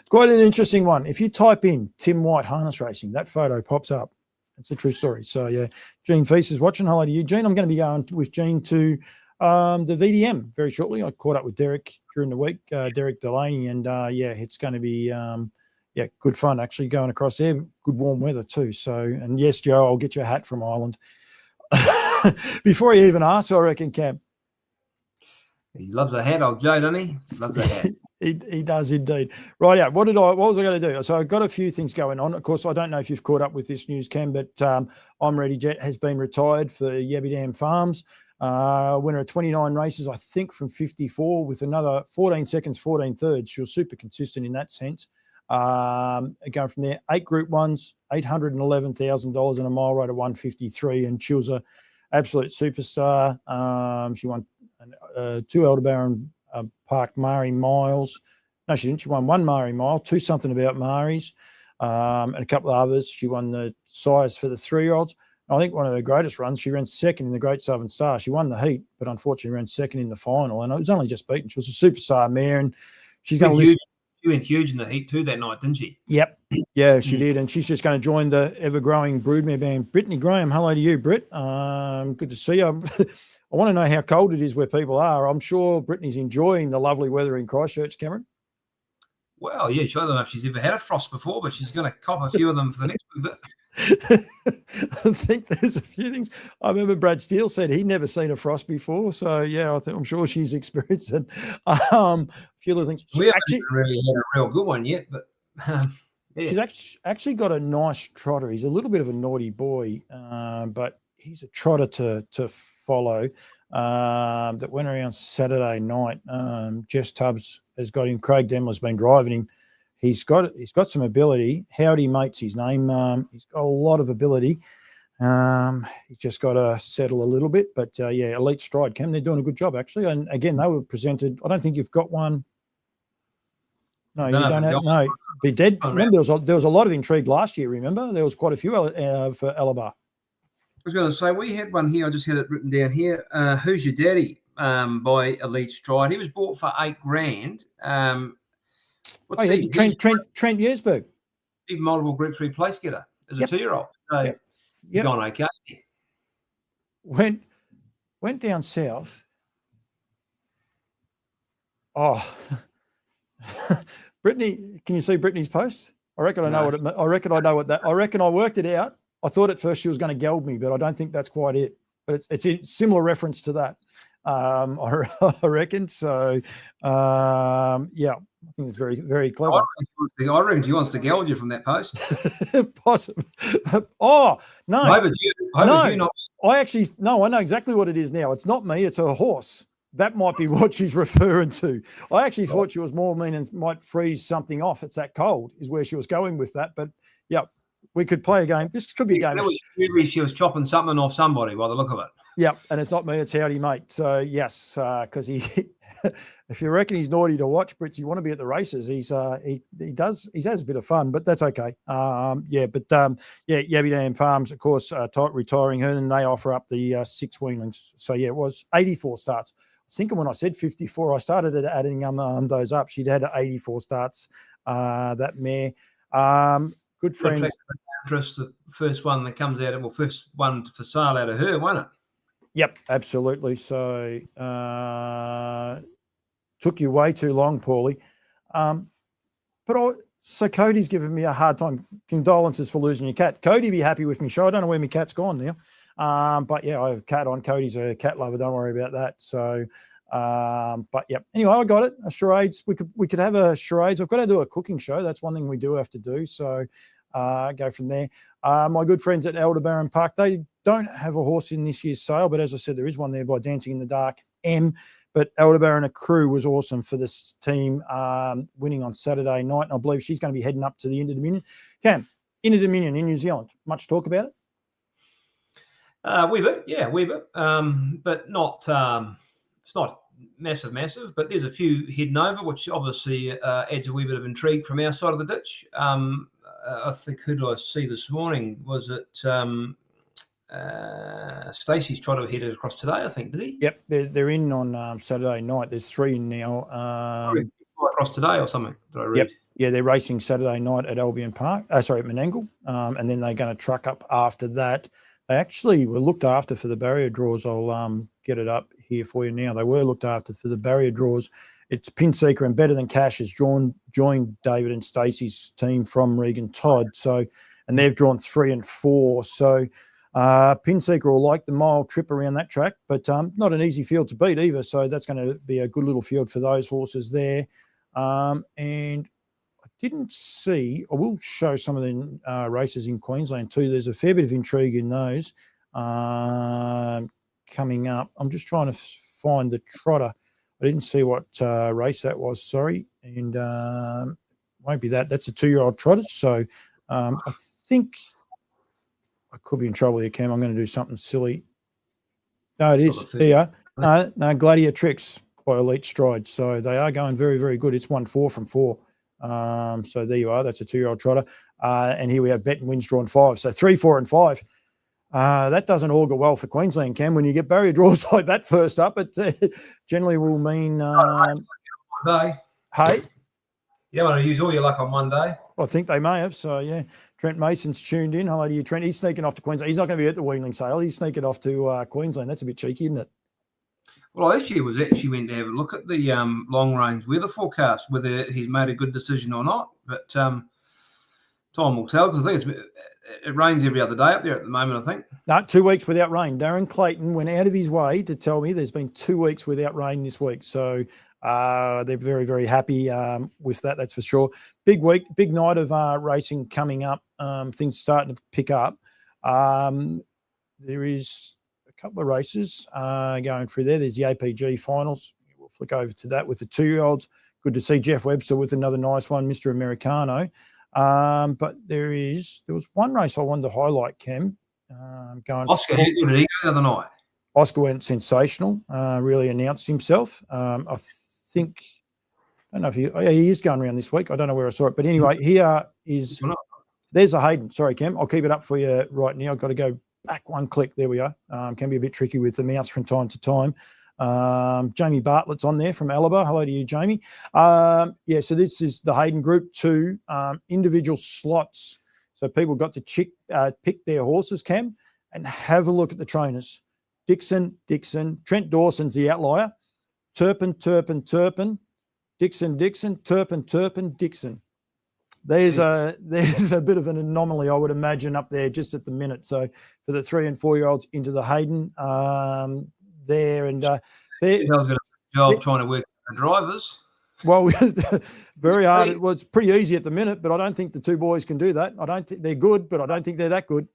Quite an interesting one. If you type in Tim White harness racing, that photo pops up. It's a true story. So yeah, Gene Feast is watching. Hello to you, Gene. I'm going to be going with Gene to the VDM very shortly. I caught up with Derek during the week, Derek Delaney, and yeah, it's going to be good fun actually going across there. Good warm weather too. So, and yes, Joe, I'll get you a hat from Ireland. Before you even ask, I reckon, Cam. He loves a hat, old Joe, doesn't he? Loves a hat. He does indeed. Right out. What was I going to do? So I've got a few things going on. Of course, I don't know if you've caught up with this news, Cam, but I'm Ready Jet has been retired for Yabby Dam Farms. Winner of 29 races, I think, from 54 with another 14 seconds, 14 thirds. She was super consistent in that sense. Going from there, 8 Group 1s, $811,000 and a mile rate of 153. And she was an absolute superstar. She won 2 Aldebaran Park Marie miles. No, she didn't. She won 1 Marie mile, 2 something about Maries, and a couple of others. She won the sires for the 3-year-olds. I think one of her greatest runs, she ran second in the Great Southern Star. She won the heat, but unfortunately ran second in the final. And it was only just beaten. She was a superstar mare, and she's going to listen. She went huge in the heat too that night, didn't she? Yep. Yeah, she did. And she's just going to join the ever-growing broodmare band. Brittany Graham, hello to you, Britt. Good to see you. I want to know how cold it is where people are. I'm sure Brittany's enjoying the lovely weather in Christchurch, Cameron. Well, yeah, I don't know if she's ever had a frost before, but she's going to cop a few of them for the next bit. I think there's a few things. I remember Brad Steele said he'd never seen a frost before. So, yeah, I'm sure she's experiencing a few little things. We haven't really had a real good one yet, but yeah. She's actually got a nice trotter. He's a little bit of a naughty boy, but he's a trotter to follow. That went around Saturday night. Jess Tubbs has got him. Craig Demler's been driving him. He's got some ability. Howdy Mate's his name. He's got a lot of ability. He's just got to settle a little bit. But yeah, Elite Stride, Cam, they're doing a good job actually. And again, they were presented. I don't think you've got one. No, you don't have. No, be dead. Remember, there was a lot of intrigue last year. Remember, there was quite a few for Alabar. I was going to say, we had one here. I just had it written down here. Who's Your Daddy by Elite Stride. He was bought for $8,000. Trent Yersberg. Big multiple Group 3 place getter as a 2-year-old. So he's gone okay. Went down south. Oh, Brittany, can you see Brittany's post? I reckon I know what it. I reckon I know what that. I reckon I worked it out. I thought at first she was going to geld me, but I don't think that's quite it. But it's a similar reference to that. I reckon. So, yeah, I think it's very, very clever. I reckon she wants to geld you from that post. Possible. Oh, no. I know exactly what it is now. It's not me. It's a horse. That might be what she's referring to. I actually thought she was more mean and might freeze something off. It's that cold is where she was going with that. But, yeah, we could play a game. This could be a game. She was chopping something off somebody by the look of it. Yeah, and it's not me, it's Howdy Mate. So yes, because he, if you reckon he's naughty to watch, Brits, you want to be at the races. He has a bit of fun, but that's okay. Yabby Dam Farms, of course, retiring her, and they offer up the 6 weanlings. So yeah, it was 84 starts. I was thinking when I said 54, I started adding those up. She'd had 84 starts. That mare, good friends. The first one that comes out, first one for sale out of her, won't it? Yep, absolutely. So took you way too long, Paulie. So Cody's giving me a hard time. Condolences for losing your cat. Cody be happy with me, sure. I don't know where my cat's gone now. But yeah, I have a cat on. Cody's a cat lover. Don't worry about that. So, but yeah. Anyway, I got it. A charades. We could have a charades. I've got to do a cooking show. That's one thing we do have to do. So go from there. My good friends at Aldebaran Park, they don't have a horse in this year's sale, but as I said, there is one there by Dancing in the Dark, M. But Aldebaran A Crew was awesome for this team, winning on Saturday night. And I believe she's going to be heading up to the Inter-Dominion. Cam, Inter-Dominion in New Zealand. Much talk about it? Wee bit. But not, it's not massive, but there's a few heading over, which obviously adds a wee bit of intrigue from our side of the ditch. I think, who did I see this morning? Was it Stacey's tried to head it across today, I think, did he? Yep, they're in on Saturday night. There's 3 in now. Across today or something, did I read? Yep. Yeah, they're racing Saturday night at Albion Park. At Menangle. And then they're going to truck up after that. They actually were looked after for the barrier draws. I'll get it up here for you now. They were looked after for the barrier draws. It's Pin Seeker and Better Than Cash has joined David and Stacey's team from Regan Todd. So, and they've drawn 3 and 4. So Pin Seeker will like the mile trip around that track, but not an easy field to beat either. So that's going to be a good little field for those horses there. And I didn't see, I will show some of the races in Queensland too. There's a fair bit of intrigue in those coming up. I'm just trying to find the trotter. I didn't see what race that was, sorry. And won't be that. That's a 2-year-old trotter. So I think I could be in trouble here, Cam. I'm going to do something silly. No, it is. There you are. No, Gladiatrix by Elite Stride. So they are going very, very good. It's 1-4 from 4. So there you are. That's a 2-year-old trotter. And here we have Bet and Wins drawn 5. So 3, 4, and 5. That doesn't augur well for Queensland, Cam. When you get barrier draws like that first up, it generally will mean Monday. Hey? You don't want to use all your luck on Monday. I think they may have. So, yeah. Trent Mason's tuned in. Hello to you, Trent. He's sneaking off to Queensland. He's not going to be at the Weanling sale. He's sneaking off to Queensland. That's a bit cheeky, isn't it? Well, this year was actually went to have a look at the long-range weather forecast, whether he's made a good decision or not. But time will tell, because I think it rains every other day up there at the moment, I think. No, 2 weeks without rain. Darren Clayton went out of his way to tell me there's been 2 weeks without rain this week. So they're very, very happy with that, that's for sure. Big week, big night of racing coming up. Things starting to pick up. There is a couple of races going through there. There's the APG finals. We'll flick over to that with the 2-year-olds. Good to see Jeff Webster with another nice one, Mr. Americano. But there was one race I wanted to highlight, Cam. Oscar, how good did he go the other night? Oscar went sensational, really announced himself. I think, I don't know if he is going around this week. I don't know where I saw it. But anyway, here is, there's a Hayden. Sorry, Cam. I'll keep it up for you right now. I've got to go back 1 click. There we are. Can be a bit tricky with the mouse from time to time. Jamie Bartlett's on there from Alaba. Hello to you, Jamie. Yeah, so this is the Hayden Group 2 individual slots. So people got to pick their horses, Cam, and have a look at the trainers. Dixon, Trent Dawson's the outlier. Turpin, Dixon, Turpin, Dixon. There's a bit of an anomaly, I would imagine, up there just at the minute. So for the 3 and 4-year-olds into the Hayden there, and they've got a job trying to work with the drivers. Well, very hard. Well, it's pretty easy at the minute, but I don't think the 2 boys can do that. I don't think they're good, but I don't think they're that good.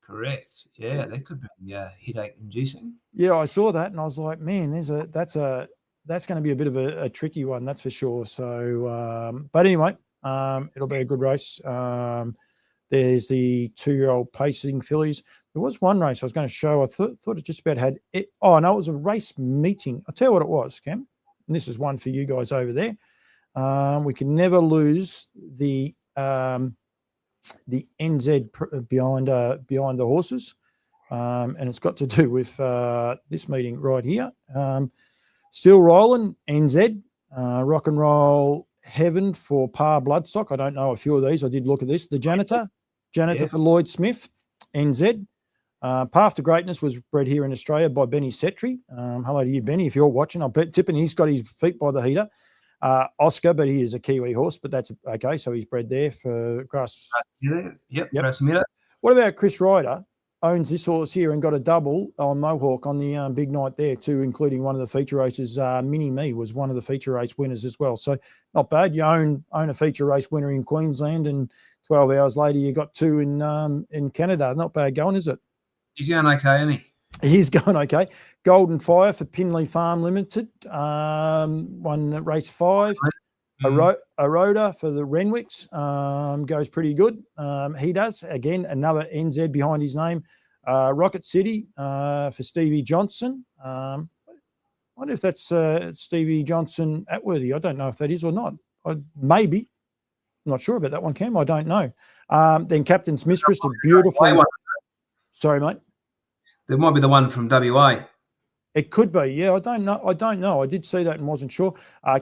Correct. Yeah, that could be headache-inducing. Yeah, I saw that, and I was like, man, that's going to be a bit of a tricky one, that's for sure. So, but anyway, it'll be a good race. There's the 2-year-old pacing fillies. There was one race I was going to show. I thought it just about had it. Oh, no, it was a race meeting. I'll tell you what it was, Cam. And this is one for you guys over there. We can never lose the NZ behind the horses. And it's got to do with this meeting right here. Still rolling, NZ, Rock and Roll Heaven for Par Bloodstock. I don't know a few of these. I did look at this. The Janitor for Lloyd Smith, NZ. Path to Greatness was bred here in Australia by Benny Setri. Hello to you, Benny, if you're watching. I'll bet tipping he's got his feet by the heater. Oscar, but he is a Kiwi horse, but that's okay. So he's bred there for grass. Yep. Grass Meadow. What about Chris Ryder? Owns this horse here and got a double on Mohawk on the big night there too, including one of the feature races. Mini Me was one of the feature race winners as well. So not bad. You own a feature race winner in Queensland, and 12 hours later you got two in Canada. Not bad going, is it? He's going okay, isn't he? He's going okay. Golden Fire for Pinley Farm Limited. Won race 5. Aroda for the Renwicks goes pretty good. He does. Again, another NZ behind his name. Rocket City for Stevie Johnson. I wonder if that's Stevie Johnson Atworthy. I don't know if that is or not. Maybe. I'm not sure about that one, Cam. I don't know. Then Captain's Mistress, a beautiful... Sorry, mate. There might be the one from WA. It could be, yeah. I don't know. I did see that and wasn't sure.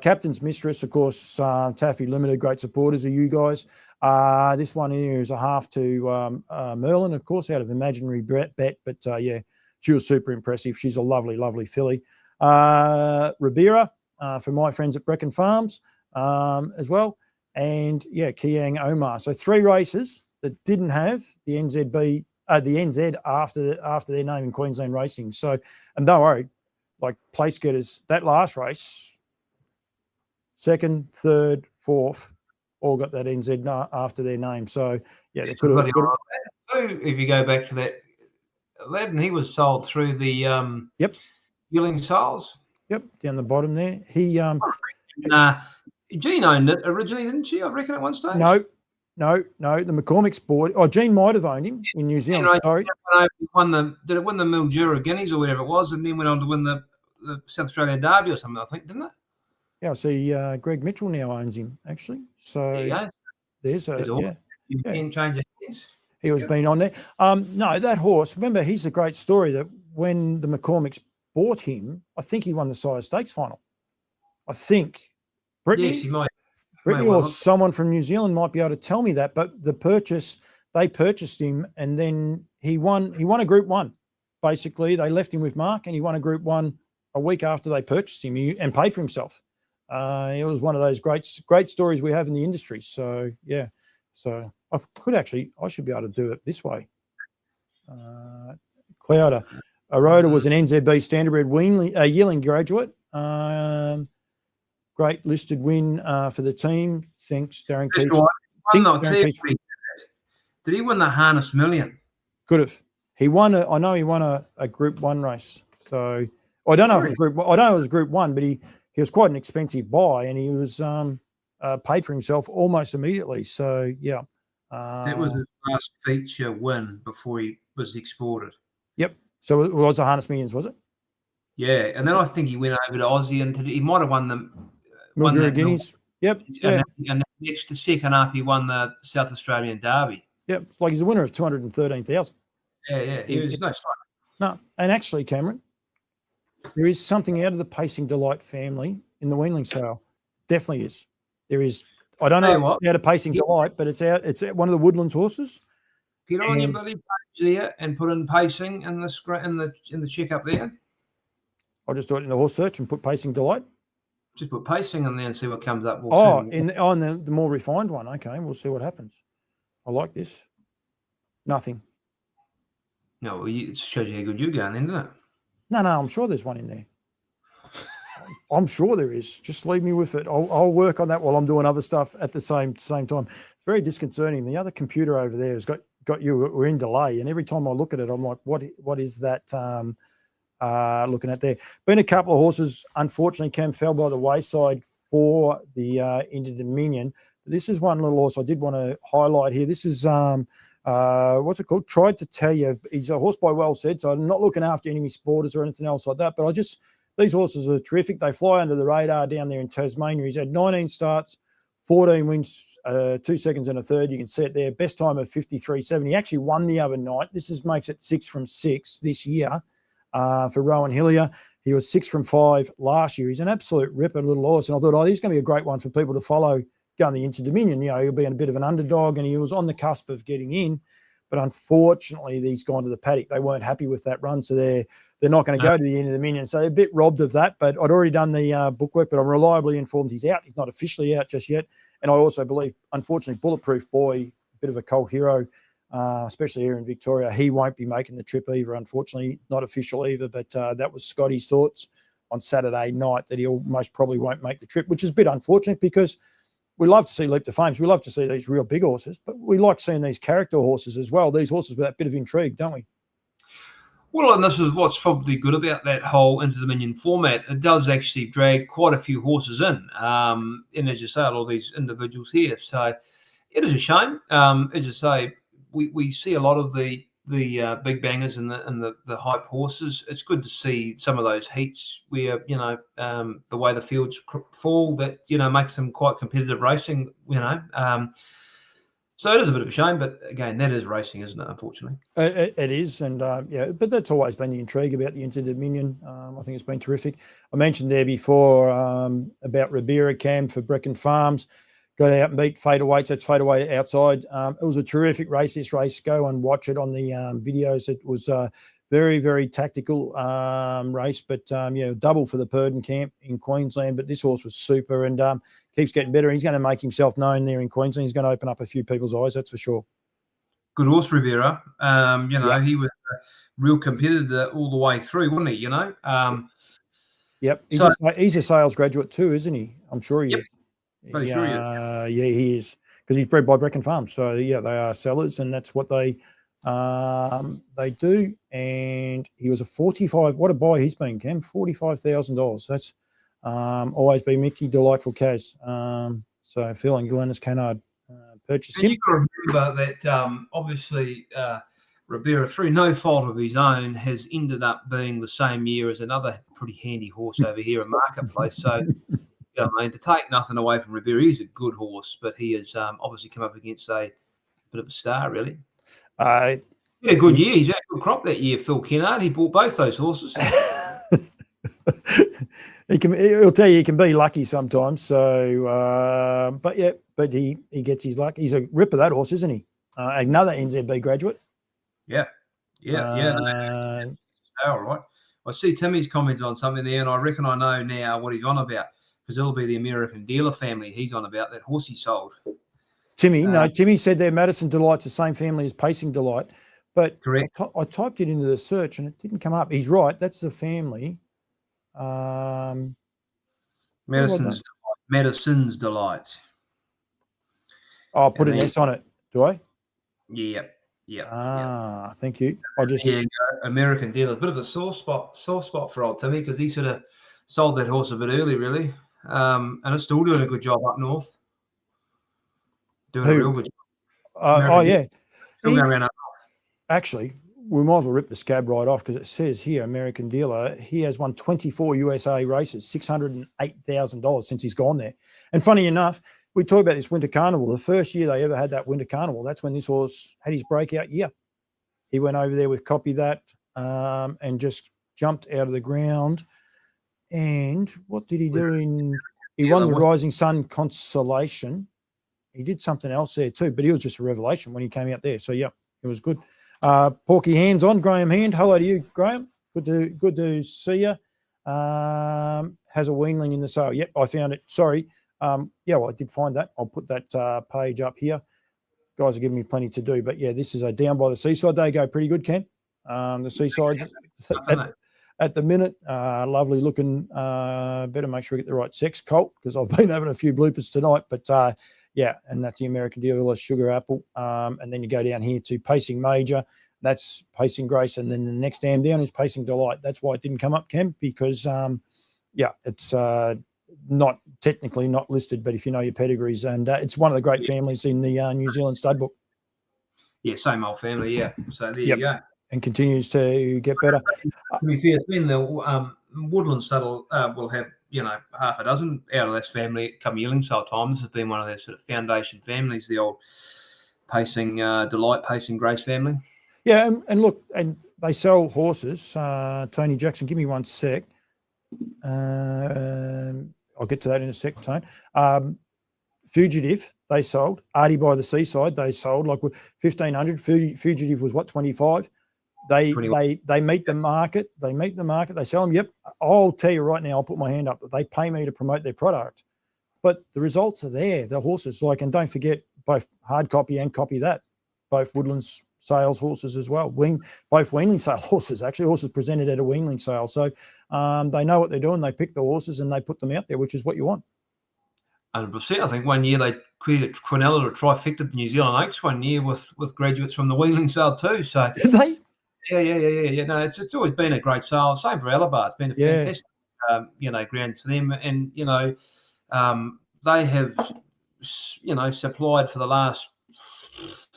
Captain's Mistress, of course, Taffy Limited, great supporters of you guys. This one here is a half to Merlin, of course, out of Imaginary Bet. But, yeah, she was super impressive. She's a lovely, lovely filly. Ribera for my friends at Brecken Farms as well. And, yeah, Kiang Omar. So 3 races that didn't have the NZ after their name in Queensland racing. So, and don't worry, like place getters, that last race, 2nd, 3rd, 4th, all got that NZ after their name. So, yeah, they could have. If you go back to that, Aladdin, he was sold through the Weanling sales. Yep, down the bottom there. He Jean owned it originally, didn't she? I reckon at one stage. No, the McCormick's bought. Oh, Jean might have owned him in New Zealand. Sorry. Did it win the Mildura Guineas or whatever it was, and then went on to win the South Australian Derby or something, I think, didn't it? Yeah, I see Greg Mitchell now owns him, actually. So there's a... You can change it. He was been on there. No, that horse, remember, he's a great story that when the McCormicks bought him, I think he won the Sire Stakes final. I think. Brittany, yes, he might. Brittany or someone from New Zealand might be able to tell me that, but they purchased him, and then he won a Group 1. Basically, they left him with Mark, and he won a Group 1 a week after they purchased him and paid for himself. It was one of those great stories we have in the industry. So, yeah. So I should be able to do it this way. Clouder. Aroda was an NZB Standardbred Yearling graduate. Great listed win for the team. Thanks, Darren Keith. Did he win the Harness Million? Could have. I know he won a Group 1 race. So I don't know if it was Group 1. I don't know it was Group 1, but he was quite an expensive buy, and he was paid for himself almost immediately. So yeah. That was his last feature win before he was exported. Yep. So it was a Harness Millions, was it? Yeah, and then I think he went over to Aussie, and he might have won the Mildura Guineas. Yep. And next to second up, he won the South Australian Derby. Yep. Like he's a winner of 213,000. Yeah. He was no strike. No, and actually, Cameron, there is something out of the Pacing Delight family in the Weanling sale. Definitely is. There is. I don't know out of Pacing Delight, but it's one of the Woodlands horses. Get on your bloody page there and put in Pacing in the checkup there. I'll just do it in the horse search and put Pacing Delight. Just put Pacing in there and see what comes up. In the more refined one. Okay, we'll see what happens. I like this. Nothing. No, well, it shows you how good you're going, then, doesn't it? No, I'm sure there's one in there. I'm sure there is. Just leave me with it. I'll work on that while I'm doing other stuff at the same time. It's very disconcerting. The other computer over there has got you. We're in delay, and every time I look at it, I'm like, what is that? Looking at there. Been a couple of horses, unfortunately, fell by the wayside for the Inter Dominion. This is one little horse I did want to highlight here. This is what's it called? Tried to Tell You. He's a horse by Well Said, so I'm not looking after enemy sporters or anything else like that. But these horses are terrific. They fly under the radar down there in Tasmania. He's had 19 starts, 14 wins, 2 seconds and a third. You can see it there. Best time of 53.7. He actually won the other night. This makes it 6 from 6 this year for Rowan Hillier. He was 6 from 5 last year. He's an absolute ripper little horse. And I thought, he's going to be a great one for people to follow going the Inter-Dominion. He'll be a bit of an underdog, and he was on the cusp of getting in. But unfortunately, he's gone to the paddock. They weren't happy with that run, so they're not going to go to the Inter-Dominion. So they're a bit robbed of that. But I'd already done the bookwork, but I'm reliably informed he's out. He's not officially out just yet. And I also believe, unfortunately, Bulletproof Boy, a bit of a cult hero, especially here in Victoria, he won't be making the trip either, unfortunately. Not official either, but that was Scotty's thoughts on Saturday night, that he most probably won't make the trip, which is a bit unfortunate because we love to see Leap to Fames. We love to see these real big horses, but we like seeing these character horses as well, these horses with that bit of intrigue, don't we? Well, and this is what's probably good about that whole Inter-Dominion format. It does actually drag quite a few horses in. And as you say, all these individuals here. So it is a shame. As you say, we see a lot of the big bangers and the hype horses. It's good to see some of those heats where, the way the fields fall, that, makes them quite competitive racing, So it is a bit of a shame, but again, that is racing, isn't it, unfortunately? It is, and but that's always been the intrigue about the Inter-Dominion. I think it's been terrific. I mentioned there before about Ribera Cam for Brecon Farms. Got out and beat Fade Away. That's Fade Away outside. It was a terrific race, this race. Go and watch it on the videos. It was a very, very tactical race, but double for the Purdon camp in Queensland. But this horse was super and keeps getting better. He's going to make himself known there in Queensland. He's going to open up a few people's eyes, that's for sure. Good horse, Ribera. He was a real competitor all the way through, wasn't he? Yep. He's a sales graduate too, isn't he? I'm sure he is. Pretty sure he is. Yeah, he is, because he's bred by Brecon Farms. So yeah, they are sellers, and that's what they do. And he was a 45. What a buy he's been, Cam. $45,000. That's always been Mickey Delightful Kaz. So Phil and Glennis Kennard purchased him. You've got to remember that obviously Ribera, through no fault of his own, has ended up being the same year as another pretty handy horse over here in Marketplace. So. To take nothing away from Ribera, he's a good horse, but he has obviously come up against a bit of a star, really. He had a good year. He's had a good crop that year, Phil Kennard. He bought both those horses. He'll tell you he can be lucky sometimes. So, but he gets his luck. He's a ripper, that horse, isn't he? Another NZB graduate. Yeah. All right. I see Timmy's commented on something there, and I reckon I know now what he's on about. Because it'll be the American Dealer family he's on about, that horse he sold. Timmy said there Madison Delight's the same family as Pacing Delight. But correct. I typed it into the search and it didn't come up. He's right. That's the family. Madison's Delight. I'll put an S on it. Do I? Yeah. Thank you. American Dealer. A bit of a sore spot for old Timmy, because he sort of sold that horse a bit early, really. And it's still doing a good job up north. Doing a real good job. Yeah. Still going around up north. Actually, we might as well rip the scab right off, because it says here, American Dealer, he has won 24 USA races, $608,000 since he's gone there. And funny enough, we talk about this Winter Carnival. The first year they ever had that Winter Carnival, that's when this horse had his breakout year. He went over there with Copy That and just jumped out of the ground. And what did he do? He won the Rising Sun Consolation. He did something else there too, but he was just a revelation when he came out there. So yeah, it was good. Porky Hands on, Graham Hand. Hello to you, Graham. Good to see you. Has a weanling in the sale. Yep, I found it. Sorry. I did find that. I'll put that page up here. Guys are giving me plenty to do, but yeah, this is a Down by the Seaside. They go pretty good, Ken. The Seasides at the minute, lovely looking. Better make sure I get the right sex colt, because I've been having a few bloopers tonight. But and that's the American Dealer Sugar Apple. And then you go down here to Pacing Major. That's Pacing Grace, and then the next dam down is Pacing Delight. That's why it didn't come up, Cam, because it's not technically not listed, but if you know your pedigrees, and it's one of the great families in the New Zealand stud book. Yeah, same old family. Yeah. So there you go. And continues to get better. To be fair, it's been the Woodland stud will have, you know, half a dozen out of this family come yearling sale time. This has been one of their sort of foundation families, the old Pacing Delight, Pacing Grace family. Yeah, and look, and they sell horses. Tony Jackson, give me one sec. I'll get to that in a sec, Tone. Fugitive, they sold. Artie by the Seaside, they sold. Like 1,500. Fugitive was what, 25? They meet the market. They meet the market. They sell them. Yep. I'll tell you right now, I'll put my hand up that they pay me to promote their product. But the results are there. The horses, like, and don't forget both hard copy and copy that. Both Woodlands sales horses as well. Both Weanling sale horses, actually, horses presented at a Weanling sale. So they know what they're doing. They pick the horses and they put them out there, which is what you want. 100%. I think one year they created Quinella to trifecta the New Zealand Oaks one year with graduates from the Weanling sale too. So did they? Yeah. No, it's always been a great sale. Same for Alabar. It's been a fantastic, ground to them. And they have, supplied for the last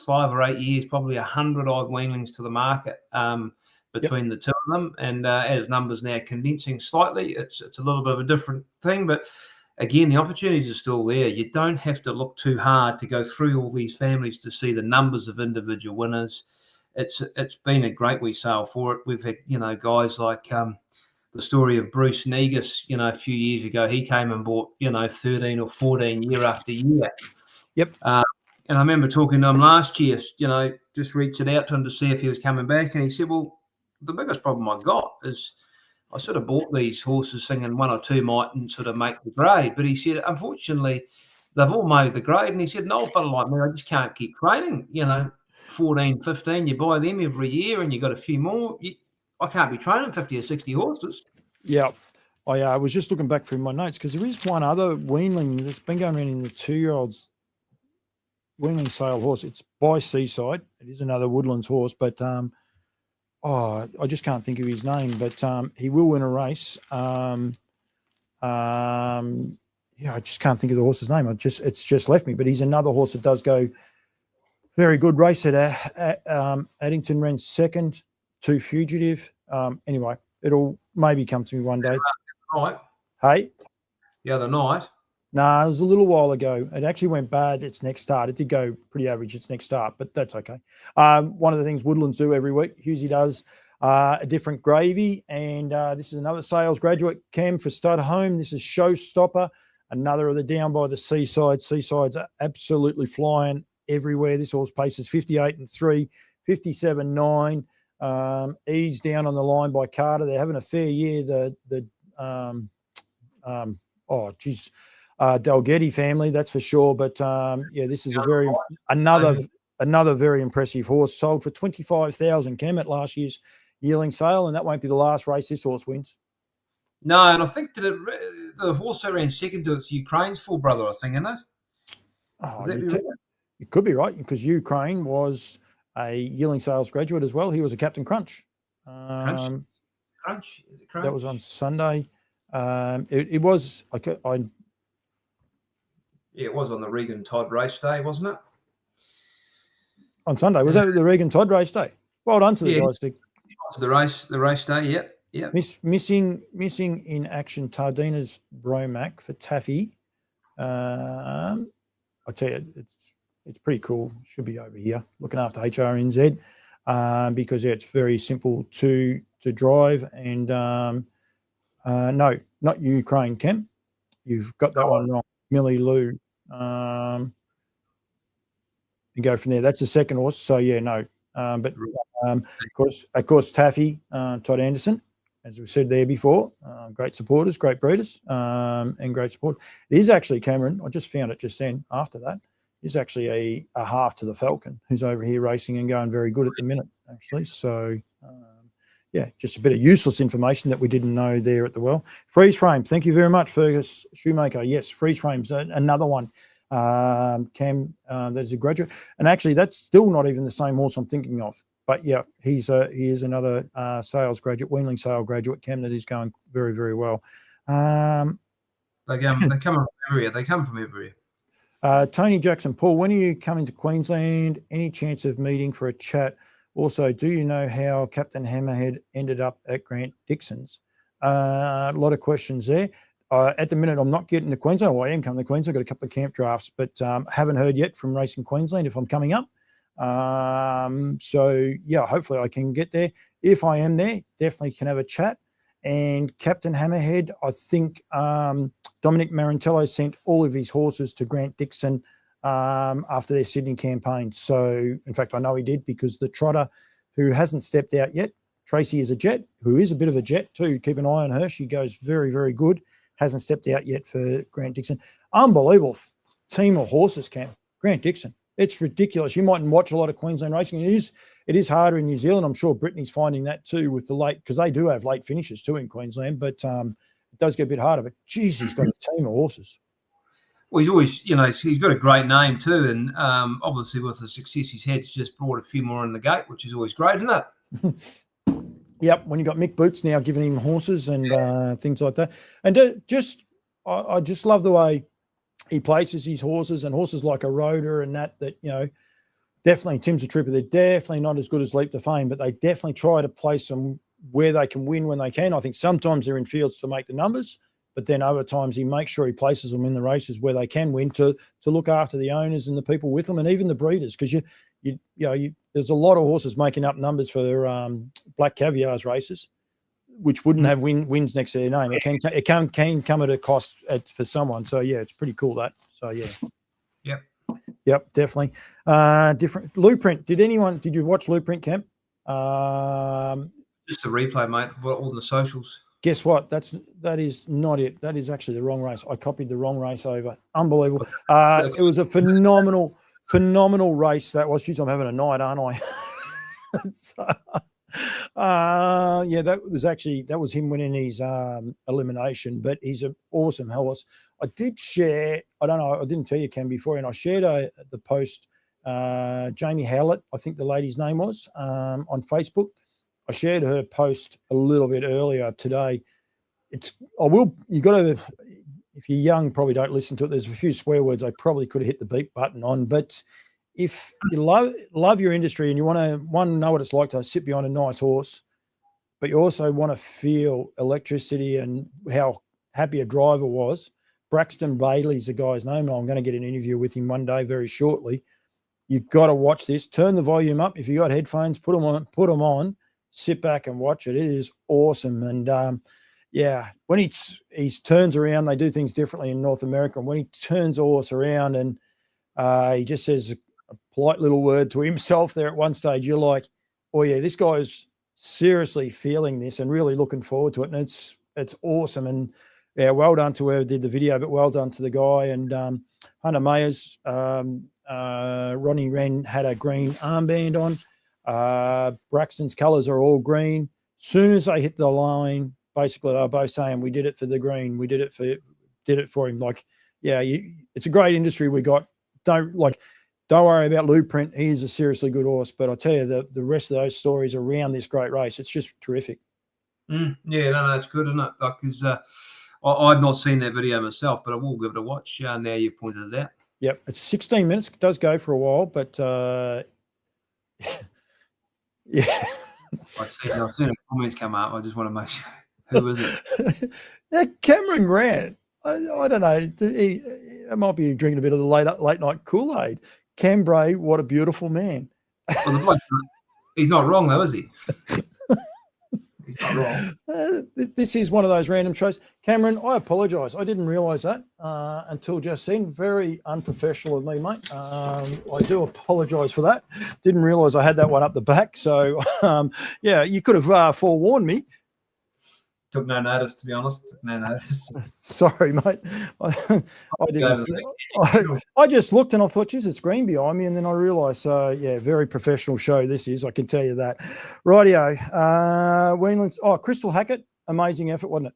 5 or 8 years probably 100 odd weanlings to the market between the two of them. And as numbers now condensing slightly, it's a little bit of a different thing, but. Again, the opportunities are still there. You don't have to look too hard to go through all these families to see the numbers of individual winners. It's been a great wee sale for it. We've had, guys like the story of Bruce Negus, a few years ago. He came and bought, 13 or 14 year after year. Yep. And I remember talking to him last year, just reaching out to him to see if he was coming back. And he said, well, the biggest problem I've got is I sort of bought these horses thinking one or two mightn't sort of make the grade. But he said, unfortunately, they've all made the grade. And he said, no, fella like me, I just can't keep training. 14, 15, you buy them every year and you got a few more. I can't be training 50 or 60 horses. Yeah. I was just looking back through my notes because there is one other weanling that's been going around in the 2-year-olds weanling sale horse. It's by Seaside. It is another Woodlands horse, but I just can't think of his name, but he will win a race. I just can't think of the horse's name. It's just left me, but he's another horse that does go very good race at Addington ran second to Fugitive. Anyway, it'll maybe come to me one day. Right. Hey? The other night? No, it was a little while ago. It actually went bad its next start. It did go pretty average its next start, but that's okay. One of the things Woodlands do every week, Husey does a different gravy, and this is another sales graduate, Cam, for Stud Home. This is Showstopper, another of the down by the Seaside. Seasides are absolutely flying everywhere. This horse paces 58 and 3, 57 9. Ease down on the line by Carter. They're having a fair year. Dalgety family, that's for sure. But this is another very impressive horse. Sold for 25,000, Cam, at last year's yearling sale, and that won't be the last race this horse wins. No, and I think that the horse that ran second to it's Ukraine's full brother, I think, isn't it? Oh, you could be right, because Ukraine was a yearling sales graduate as well. He was a Captain Crunch. Crunch. That was on Sunday. It was it was on the Regan Todd race day, wasn't it? On Sunday. Was that the Regan Todd race day? Well done to the guys. The race day, yep. Missing in action, Tardina's Bromac for Taffy. I tell you, it's pretty cool. Should be over here looking after HRNZ because it's very simple to drive. And no, not Ukraine, Ken. You've got that one wrong. Millie Lou. And go from there. That's the second horse. So no. But of course, Taffy, Todd Anderson, as we said there before, great supporters, great breeders, and great support. It is actually Cameron. I just found it just then. After that, is actually a half to the Falcon, who's over here racing and going very good at the minute, actually. So, just a bit of useless information that we didn't know there at the well. Freeze frame. Thank you very much, Fergus Shoemaker. Yes, freeze frame's another one. Cam, that's a graduate, and actually that's still not even the same horse I'm thinking of. But he is another sales graduate, Weanling sale graduate, Cam, that is going very, very well. The They come from everywhere. They come from everywhere. Tony Jackson, Paul, when are you coming to Queensland? Any chance of meeting for a chat? Also, do you know how Captain Hammerhead ended up at Grant Dixon's? A lot of questions there. At the minute, I'm not getting to Queensland. Well, I am coming to Queensland. I've got a couple of camp drafts, but haven't heard yet from Racing Queensland if I'm coming up. So, yeah, hopefully I can get there. If I am there, definitely can have a chat. And Captain Hammerhead, I think Dominic Marantello sent all of his horses to Grant Dixon after their Sydney campaign. So, in fact, I know he did because the trotter who hasn't stepped out yet, Tracy is a jet, who is a bit of a jet too. Keep an eye on her. She goes very, very good. Hasn't stepped out yet for Grant Dixon. Unbelievable team of horses, Cam. Grant Dixon. It's ridiculous. You mightn't watch a lot of Queensland racing. It is harder in New Zealand. I'm sure Brittany's finding that too with the late, because they do have late finishes too in Queensland, but it does get a bit harder. But geez, he's got a team of horses. Well, he's always, he's got a great name too, and obviously with the success he's had, he's just brought a few more in the gate, which is always great, isn't it? Yep. When you got Mick Boots now giving him horses and things like that, and I just love the way he places his horses and horses like a Rhoda and that definitely Tim's a trooper. They're definitely not as good as Leap to Fame, but they definitely try to place them where they can win when they can. I think sometimes they're in fields to make the numbers, but then other times he makes sure he places them in the races where they can win to look after the owners and the people with them and even the breeders, because there's a lot of horses making up numbers for Black Caviar's races, which wouldn't have wins next to their name. It can come at a cost for someone. So yeah, it's pretty cool that. So yeah. Yep, definitely. Different Blueprint. Did you watch Blueprint, Camp? Just a replay, mate. All the socials. Guess what? That is not it. That is actually the wrong race. I copied the wrong race over. Unbelievable. It was a phenomenal race that was. Geez, I'm having a night, aren't I? That was him winning his elimination, but he's an awesome horse. I did share, I don't know, I didn't tell you, Cam, before, and I shared the post, Jamie Howlett, I think the lady's name was, on Facebook. I shared her post a little bit earlier today. If you're young, probably don't listen to it. There's a few swear words I probably could have hit the beep button on, but if you love your industry and you want to know what it's like to sit behind a nice horse, but you also want to feel electricity and how happy a driver was, Braxton Bailey's the guy's name. I'm going to get an interview with him one day very shortly. You've got to watch this. Turn the volume up. If you got headphones, put them on, sit back and watch it. It is awesome. And when he turns around, they do things differently in North America. And when he turns a horse around and he just says a polite little word to himself there at one stage, you're like, oh yeah, this guy's seriously feeling this and really looking forward to it. And it's awesome. And yeah, well done to whoever did the video, but well done to the guy. And Hunter Mayers, Ronnie Wren had a green armband on. Braxton's colours are all green. Soon as they hit the line, basically they're both saying, we did it for the green. We did it for him. Like, yeah, it's a great industry we got. Don't worry about Blueprint. He is a seriously good horse. But I tell you, the rest of those stories around this great race, it's just terrific. Yeah, no, it's good, isn't it? Because I've not seen that video myself, but I will give it a watch now you've pointed it out. Yep, it's 16 minutes. It does go for a while, but yeah. I've seen the comments come up. I just want to make sure. Who is it? Yeah, Cameron Grant. I don't know. He might be drinking a bit of the late night Kool-Aid. Cam Bray, what a beautiful man. Well, he's not wrong, though, is he? He's not wrong. This is one of those random shows. Cameron, I apologise. I didn't realise that until just then. Very unprofessional of me, mate. I do apologise for that. Didn't realise I had that one up the back. So, yeah, you could have forewarned me. Took no notice, to be honest. Took no notice. Sorry, mate. I just looked and I thought, geez, it's green behind me. And then I realised, yeah, very professional show this is. I can tell you that. Rightio. Weanlings. Oh, Crystal Hackett. Amazing effort, wasn't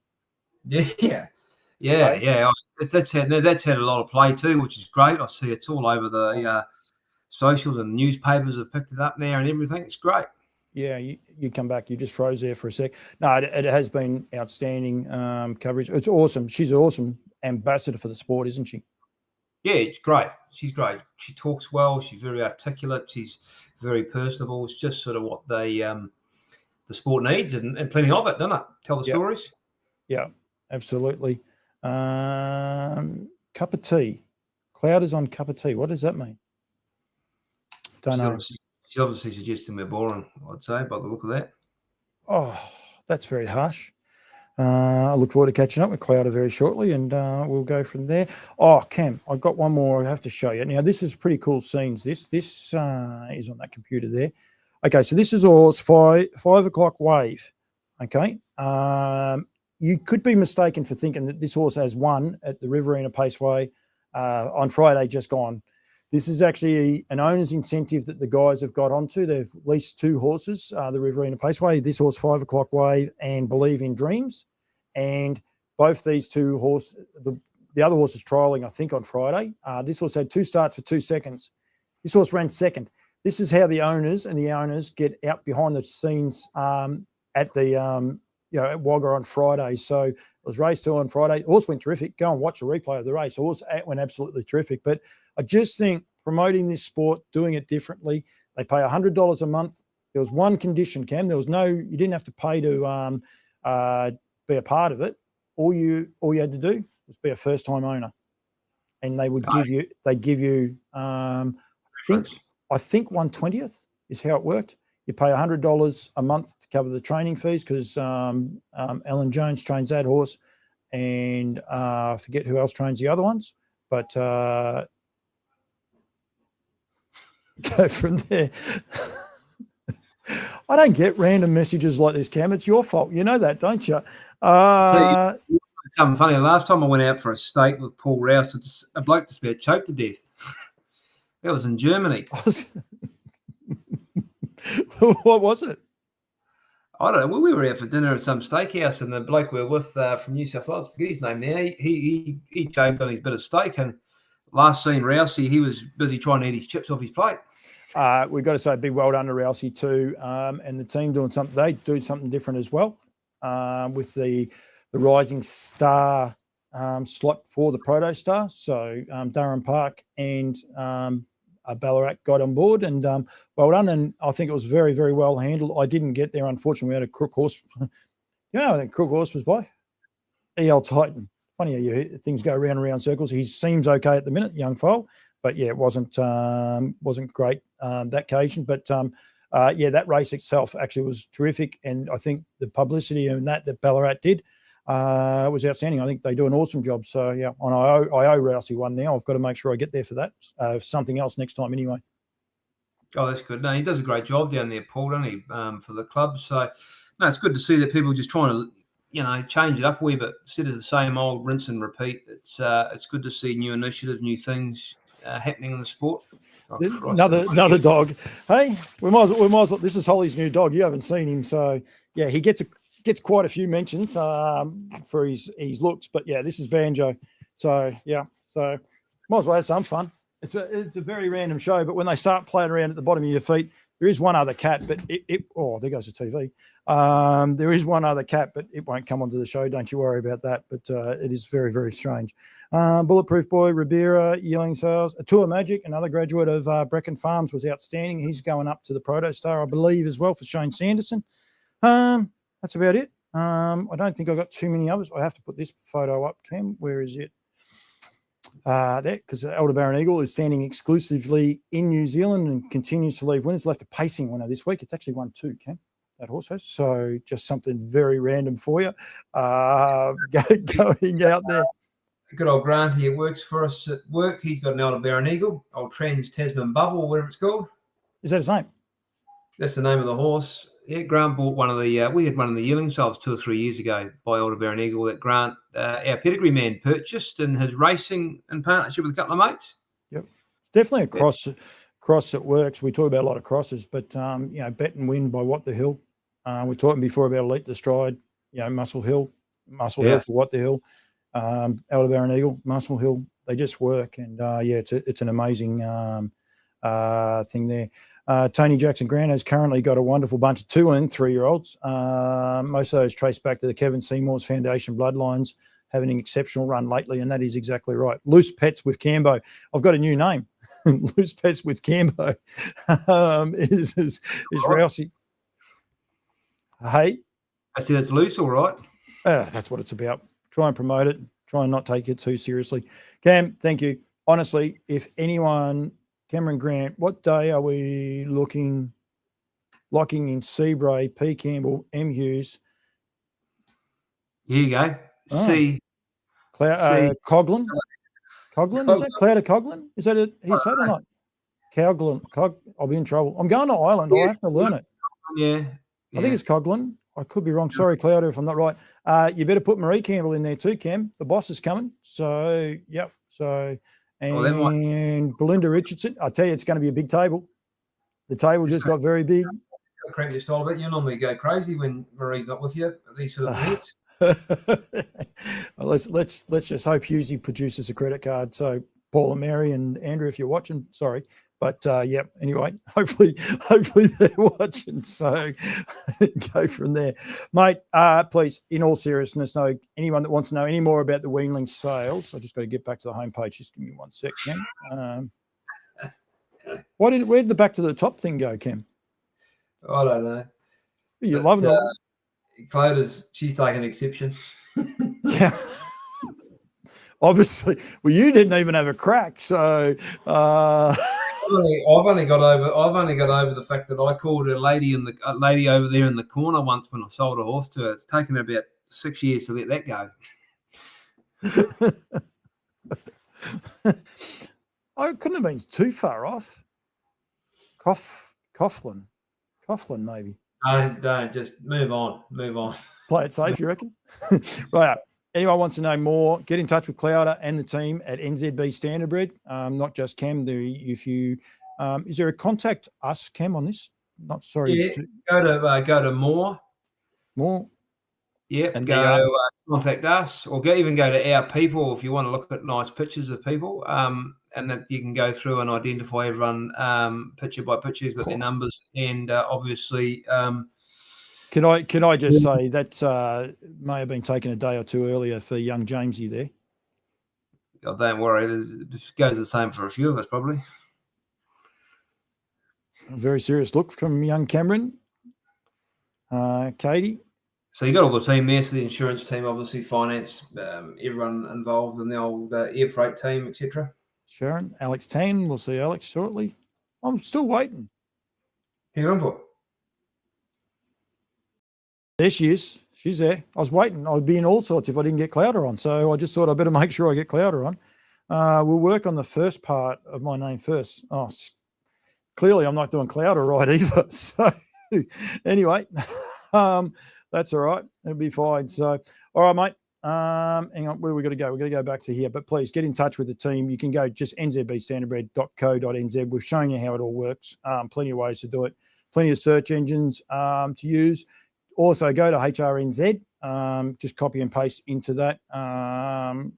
it? Yeah. That's had a lot of play too, which is great. I see it's all over the socials and newspapers have picked it up now and everything. It's great. Yeah, you come back. You just froze there for a sec. No, it has been outstanding coverage. It's awesome. She's an awesome ambassador for the sport, isn't she? Yeah, it's great. She's great. She talks well. She's very articulate. She's very personable. It's just sort of what the sport needs, and plenty of it, doesn't it? Tell the stories. Yeah, absolutely. Cup of tea. Cloud is on cup of tea. What does that mean? Don't know. She's obviously suggesting we're boring, I'd say, by the look of that. Oh, that's very harsh. I look forward to catching up with Clouder very shortly, and we'll go from there. Oh, Cam, I've got one more I have to show you. Now, this is pretty cool scenes. This is on that computer there. Okay, so this is all 5 o'clock wave. Okay. You could be mistaken for thinking that this horse has won at the Riverina Paceway on Friday just gone. This is actually an owner's incentive that the guys have got onto. They've leased 2 horses, the Riverina Paceway, this horse 5 o'clock wave and Believe in Dreams. And both these 2 horses, the other horse is trialling, I think, on Friday. This horse had 2 starts for 2 seconds. This horse ran second. This is how the owners get out behind the scenes at the at Wagga on Friday. So it was race 2 on Friday. The horse went terrific. Go and watch a replay of the race. The horse went absolutely terrific. But I just think promoting this sport, doing it differently, they pay $100 a month. There was one condition, Cam. There was you didn't have to pay to be a part of it. All you had to do was be a first-time owner, and they would give you I think 1/20th is how it worked. You pay $100 a month to cover the training fees because Ellen Jones trains that horse, and I forget who else trains the other ones, but go from there. I don't get random messages like this, Cam. It's your fault. You know that, don't you? Something funny. Last time I went out for a steak with Paul Rouse, a bloke just about choked to death. That was in Germany. What was it? I don't know. Well, we were out for dinner at some steakhouse, and the bloke we were with from New South Wales, I forget his name now, he choked on his bit of steak, and last seen Rousey, he was busy trying to eat his chips off his plate. We've got to say a big well done to Rousey too, and the team doing something. They do something different as well with the Rising Star slot for the Proto Star. So Durham Park and Ballarat got on board, and well done. And I think it was very, very well handled. I didn't get there, unfortunately. We had a crook horse. You know, I think crook horse was by EL Titan. Funny how things go round and round circles. He seems okay at the minute, young foal, but yeah, it wasn't great that occasion. But that race itself actually was terrific, and I think the publicity and that Ballarat did was outstanding. I think they do an awesome job. So yeah, and I owe Rousey one now. I've got to make sure I get there for that. Something else next time anyway. Oh, that's good. No, he does a great job down there, Paul, doesn't he, for the club. So no, it's good to see that people are just trying to, change it up a wee bit instead of the same old rinse and repeat. It's good to see new initiatives, new things happening in the sport. Another dog. Hey, we might as well. This is Holly's new dog. You haven't seen him, so yeah, he gets quite a few mentions for his looks. But yeah, this is Banjo. So yeah, so might as well have some fun. It's a very random show, but when they start playing around at the bottom of your feet, there is one other cat, but there goes the TV. There is one other cat, but it won't come onto the show. Don't you worry about that. But it is very, very strange. Bulletproof Boy, Ribera, Yearling Sales, Tour Magic, another graduate of Brecken Farms, was outstanding. He's going up to the Proto Star, I believe, as well for Shane Sanderson. That's about it. I don't think I got too many others. I have to put this photo up, Cam. Where is it? There, because Aldebaran Eagle is standing exclusively in New Zealand and continues to leave winners. Left a pacing winner this week. It's actually won 2, Cam, that horse has. So just something very random for you. Going out there. Good old Grant here works for us at work. He's got an Aldebaran Eagle, old Trans Tasman Bubble, whatever it's called. Is that his name? That's the name of the horse. Yeah, Grant bought one of the. We had one of the yearling sales 2 or 3 years ago by Aldebaran Eagle that Grant, our pedigree man, purchased and is racing in partnership with a couple of mates. Yep, it's definitely a cross that works. We talk about a lot of crosses, but Bet and Win by What the Hill. We're talking before about Elite the Stride. Muscle Hill for What the Hill. Aldebaran Eagle, Muscle Hill. They just work, and it's an amazing thing there. Tony Jackson Grant has currently got a wonderful bunch of 2- and 3-year-olds. Most of those trace back to the Kevin Seymour's Foundation bloodlines. having an exceptional run lately, and that is exactly right. Loose Pets with Cambo. I've got a new name. Loose Pets with Cambo is Rousey. Hey, I see that's loose, all right. that's what it's about. Try and promote it. Try and not take it too seriously. Cam, thank you. Honestly, if anyone, Cameron Grant, what day are we locking in C. Bray, P. Campbell, M. Hughes? Here you go. C. Coughlin. Coughlin, is that Cloud of Coughlin? Is that he said or not? Coughlin. I'll be in trouble. I'm going to Ireland. Yeah, I'll have to learn it. Yeah. I think it's Coughlin. I could be wrong. Sorry, Clouder, if I'm not right. You better put Marie Campbell in there too, Cam. The boss is coming. So, yep. So, and Belinda Richardson. I tell you, it's going to be a big table. The table just got very big. Crank your style a bit. You normally go crazy when Marie's not with you at these sort of events. Let's just hope Hughesy produces a credit card. So Paul and Mary and Andrew, if you're watching, sorry. But yeah, anyway, hopefully they're watching. So go from there. Mate, please, in all seriousness, anyone that wants to know any more about the Weanling sales, I just got to get back to the homepage. Just give me 1 sec, Cam. Where did the back to the top thing go, Cam? I don't know. You're loving it. Cloda's, she's taking exception. Yeah. Obviously, well, you didn't even have a crack, so I've only got over the fact that I called a lady over there in the corner once when I sold a horse to her. It's taken her about 6 years to let that go. I couldn't have been too far off. Coughlin, maybe. Don't just move on. Play it safe, you reckon? Right. Anyone wants to know more, get in touch with Clouder and the team at NZB Standardbred. Not just Cam. If you is there a contact us, Cam, on this? Not sorry. Yeah, go to more. Yep, and contact us, or even go to our people if you want to look at nice pictures of people. And that you can go through and identify everyone picture by picture. Who's got their numbers, and obviously. Can I just say that may have been taken a day or two earlier for young Jamesy there? Oh, don't worry, it goes the same for a few of us probably. A very serious look from young Cameron. Katie. So you got all the team there. So the insurance team, obviously, finance, everyone involved in the old air freight team, etc. Sharon, Alex Tan. We'll see Alex shortly. I'm still waiting. Hang on for. There she is. She's there. I was waiting. I'd be in all sorts if I didn't get Clouder on. So I just thought I better make sure I get Clouder on. We'll work on the first part of my name first. Oh, clearly I'm not doing Clouder right either. So anyway, that's all right. It'll be fine. So, all right, mate. Hang on, where we got to go? We've got to go back to here. But please get in touch with the team. You can go just nzbstandardbred.co.nz. We've shown you how it all works. Plenty of ways to do it. Plenty of search engines to use. Also, go to HRNZ. Just copy and paste into that. Can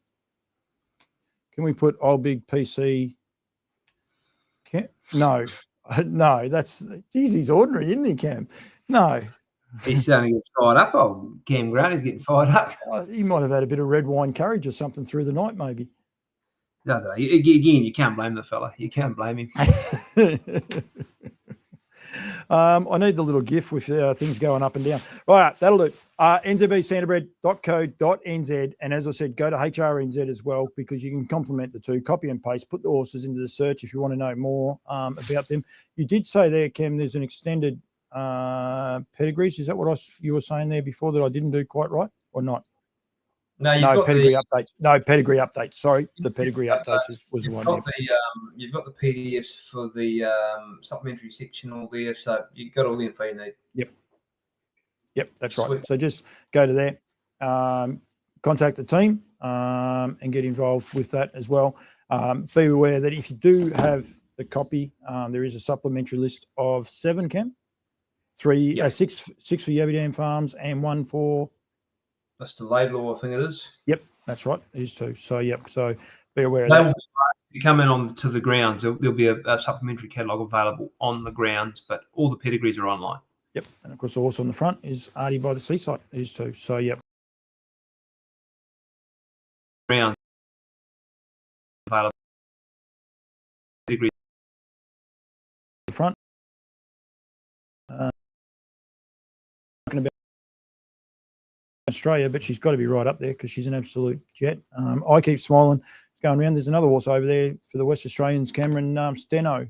we put old big PC? No. That's he's ordinary, isn't he, Cam? No. He's starting to get fired up. Oh, Cam Grant is getting fired up. He might have had a bit of red wine courage or something through the night, maybe. No. Again, you can't blame the fella. You can't blame him. I need the little GIF with things going up and down. Right, that'll do. nzbstandardbred.co.nz. And as I said, go to HRNZ as well, because you can complement the two. Copy and paste, put the horses into the search if you want to know more about them. You did say there, Cam, there's an extended pedigrees. Is that what you were saying there before that I didn't do quite right or not? No, pedigree updates. No, pedigree updates. Sorry, the pedigree updates was the one. You've got the PDFs for the supplementary section all there, so you've got all the info you need. Yep, that's right. So just go to there, contact the team, and get involved with that as well. Be aware that if you do have the copy, there is a supplementary list of 7, Cam. 6 for Yabby Farms and 1 for. That's the Laidlaw, I think it is. Yep, that's right. It is too. So, yep. So be aware of that. You come in on to the grounds, there'll be a supplementary catalogue available on the grounds, but all the pedigrees are online. Yep. And of course, the horse on the front is Artie by the Seaside. It is too. So, yep. around available. Front. Talking about Australia, but she's got to be right up there because she's an absolute jet. I keep smiling. It's going around. There's another horse over there for the West Australians, Cameron Steno.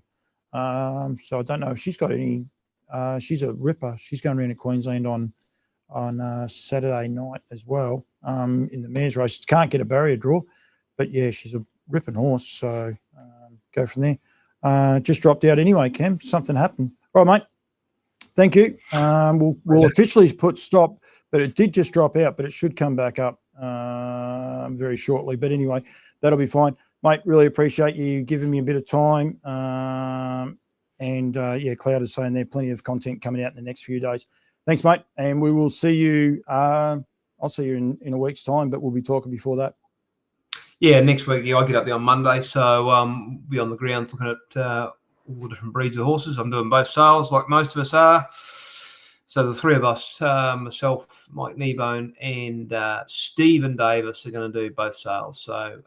So I don't know if she's got any. She's a ripper. She's going around in Queensland on Saturday night as well in the mares race. Can't get a barrier draw, but yeah, she's a ripping horse. So go from there. Just dropped out anyway, Cam. Something happened. All right, mate. Thank you. We'll officially put stop, but it did just drop out, but it should come back up very shortly. But anyway, that'll be fine. Mate, really appreciate you giving me a bit of time. Yeah, Cloud is saying there plenty of content coming out in the next few days. Thanks, mate. And we will see you. I'll see you in a week's time, but we'll be talking before that. Yeah, next week, I get up there on Monday. So be on the ground looking at all the different breeds of horses. I'm doing both sales like most of us are. So the three of us, myself, Mike Kneebone, and Stephen Davis are going to do both sales. So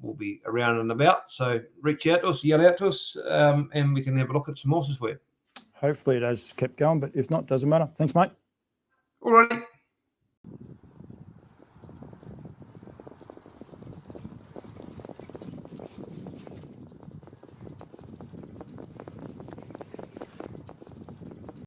we'll be around and about. So reach out to us, yell out to us, and we can have a look at some horses for you. Hopefully it has kept going, but if not, doesn't matter. Thanks, mate. All right.